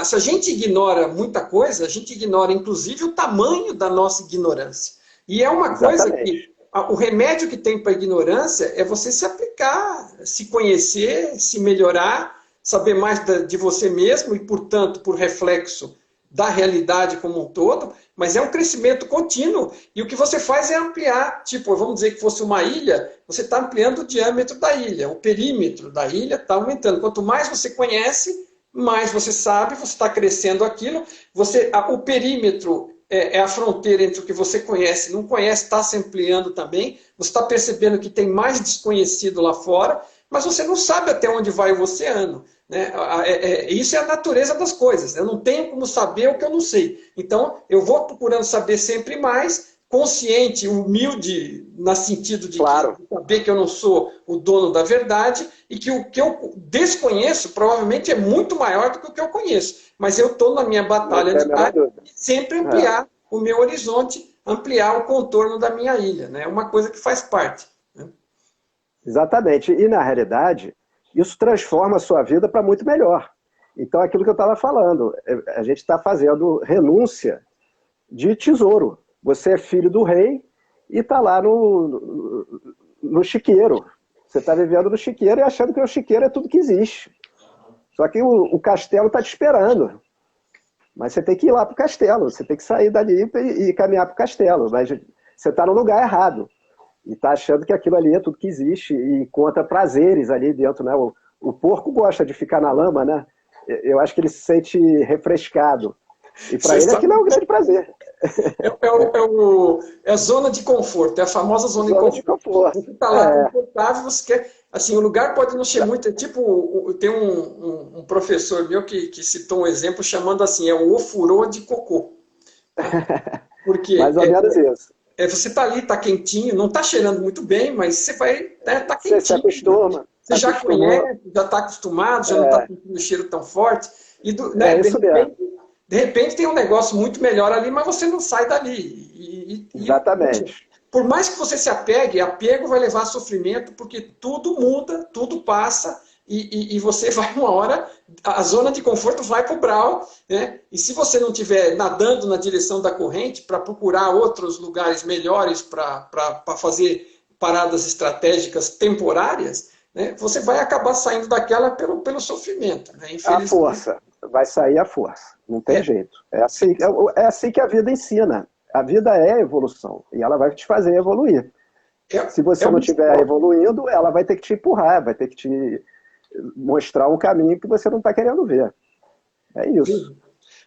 Se a gente ignora muita coisa, a gente ignora inclusive o tamanho da nossa ignorância. E é uma coisa que o remédio que tem para a ignorância é você se aplicar, se conhecer, se melhorar, saber mais de você mesmo e, portanto, por reflexo da realidade como um todo, mas é um crescimento contínuo. E o que você faz é ampliar, tipo, vamos dizer que fosse uma ilha, você está ampliando o diâmetro da ilha, o perímetro da ilha está aumentando. Quanto mais você conhece, mais você sabe, você está crescendo aquilo, o perímetro é a fronteira entre o que você conhece e não conhece, está se ampliando também, você está percebendo que tem mais desconhecido lá fora, mas você não sabe até onde vai o oceano. Né? Isso é a natureza das coisas, eu não tenho como saber o que eu não sei. Então, eu vou procurando saber sempre mais, consciente, humilde, no sentido de saber que eu não sou o dono da verdade e que o que eu desconheço provavelmente é muito maior do que o que eu conheço. Mas eu estou na minha batalha de sempre ampliar o meu horizonte, ampliar o contorno da minha ilha. Né? É uma coisa que faz parte. Né? Exatamente. E, na realidade, isso transforma a sua vida para muito melhor. Então, é aquilo que eu estava falando, a gente está fazendo renúncia de tesouro. Você é filho do rei e está lá no chiqueiro. Você está vivendo no chiqueiro e achando que o chiqueiro é tudo que existe. Só que o castelo está te esperando. Mas você tem que ir lá para o castelo. Você tem que sair dali e caminhar para o castelo. Mas você está no lugar errado. E está achando que aquilo ali é tudo que existe e encontra prazeres ali dentro. Né? O porco gosta de ficar na lama, né? Eu acho que ele se sente refrescado. E para ele aquilo é um grande prazer. É a zona de conforto, é a famosa zona de conforto. Você está lá confortável, você quer. Assim, o lugar pode não ser muito. Tem um professor meu que citou um exemplo chamando assim: é o ofurô de cocô. Porque mais ou menos isso. Você está ali, está quentinho, não está cheirando muito bem, mas você vai. Está quentinho. Você se acostuma. Você já conhece, já está acostumado, já não está sentindo o cheiro tão forte. E isso mesmo. De repente tem um negócio muito melhor ali, mas você não sai dali. Exatamente. Por mais que você se apegue, apego vai levar a sofrimento, porque tudo muda, tudo passa, e você vai uma hora, a zona de conforto vai para o brau, né? E se você não estiver nadando na direção da corrente para procurar outros lugares melhores para paradas estratégicas temporárias, né, você vai acabar saindo daquela pelo sofrimento. Né? A força. Vai sair a força. Não tem jeito. É assim que a vida ensina. A vida é evolução. E ela vai te fazer evoluir. Se você não estiver evoluindo, ela vai ter que te empurrar, vai ter que te mostrar um caminho que você não está querendo ver. É isso.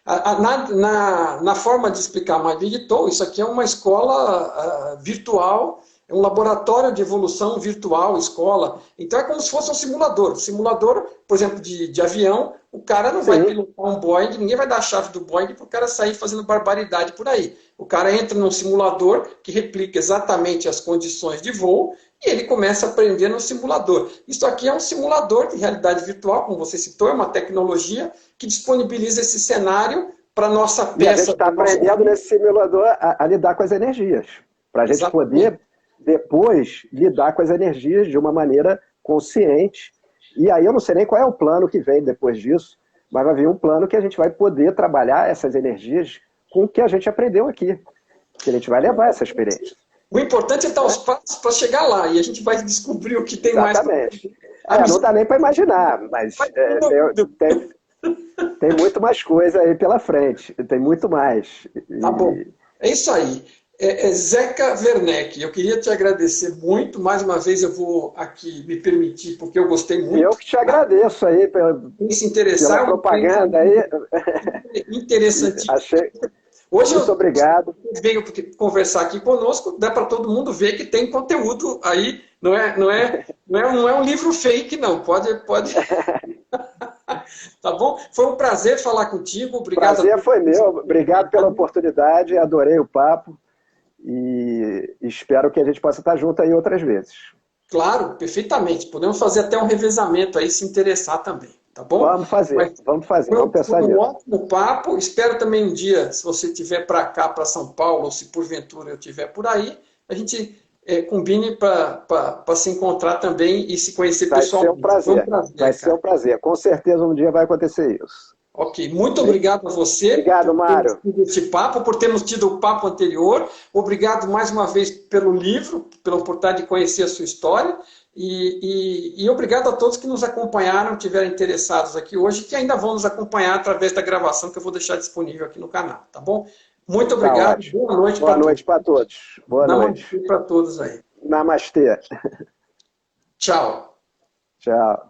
Na forma de explicar mais digital, isso aqui é uma escola virtual, é um laboratório de evolução virtual, escola. Então é como se fosse um simulador. Simulador, por exemplo, de avião, o cara não vai pilotar um Boeing, ninguém vai dar a chave do Boeing para o cara sair fazendo barbaridade por aí. O cara entra num simulador que replica exatamente as condições de voo e ele começa a aprender no simulador. Isso aqui é um simulador de realidade virtual, como você citou, é uma tecnologia que disponibiliza esse cenário para a nossa peça. E a gente está aprendendo nesse simulador a lidar com as energias, para a gente poder depois lidar com as energias de uma maneira consciente. E aí eu não sei nem qual é o plano que vem depois disso, mas vai vir um plano que a gente vai poder trabalhar essas energias com o que a gente aprendeu aqui. Que a gente vai levar essa experiência. O importante é dar os passos para chegar lá, e a gente vai descobrir o que tem mais. Exatamente. Não dá nem para imaginar, mas tem muito mais coisa aí pela frente. Tem muito mais. Tá bom. É isso aí. Zeca Werneck, eu queria te agradecer muito. Mais uma vez eu vou aqui me permitir, porque eu gostei muito. Eu que te agradeço aí pela propaganda aí. Interessantíssimo. Hoje muito obrigado. Veio conversar aqui conosco, dá para todo mundo ver que tem conteúdo aí, não é um livro fake, não. Pode. Tá bom? Foi um prazer falar contigo. Obrigado. Prazer foi meu. Obrigado pela oportunidade. Adorei o papo e espero que a gente possa estar junto aí outras vezes. Claro, perfeitamente. Podemos fazer até um revezamento aí, se interessar também. Tá bom? Vamos fazer. Vamos pensar nisso. Foi um ótimo papo. Espero também um dia, se você estiver para cá, para São Paulo, ou se porventura eu estiver por aí, a gente combine para se encontrar também e se conhecer pessoalmente. Vai ser um prazer. Com certeza um dia vai acontecer isso. Ok. Muito obrigado a você. Obrigado, Mário. Por termos tido esse papo, por termos tido o papo anterior. Obrigado mais uma vez pelo livro, pela oportunidade de conhecer a sua história. E obrigado a todos que nos acompanharam, estiveram interessados aqui hoje, que ainda vão nos acompanhar através da gravação que eu vou deixar disponível aqui no canal, tá bom? Muito obrigado. Boa noite para todos. Boa noite para todos aí. Namastê. Tchau. Tchau.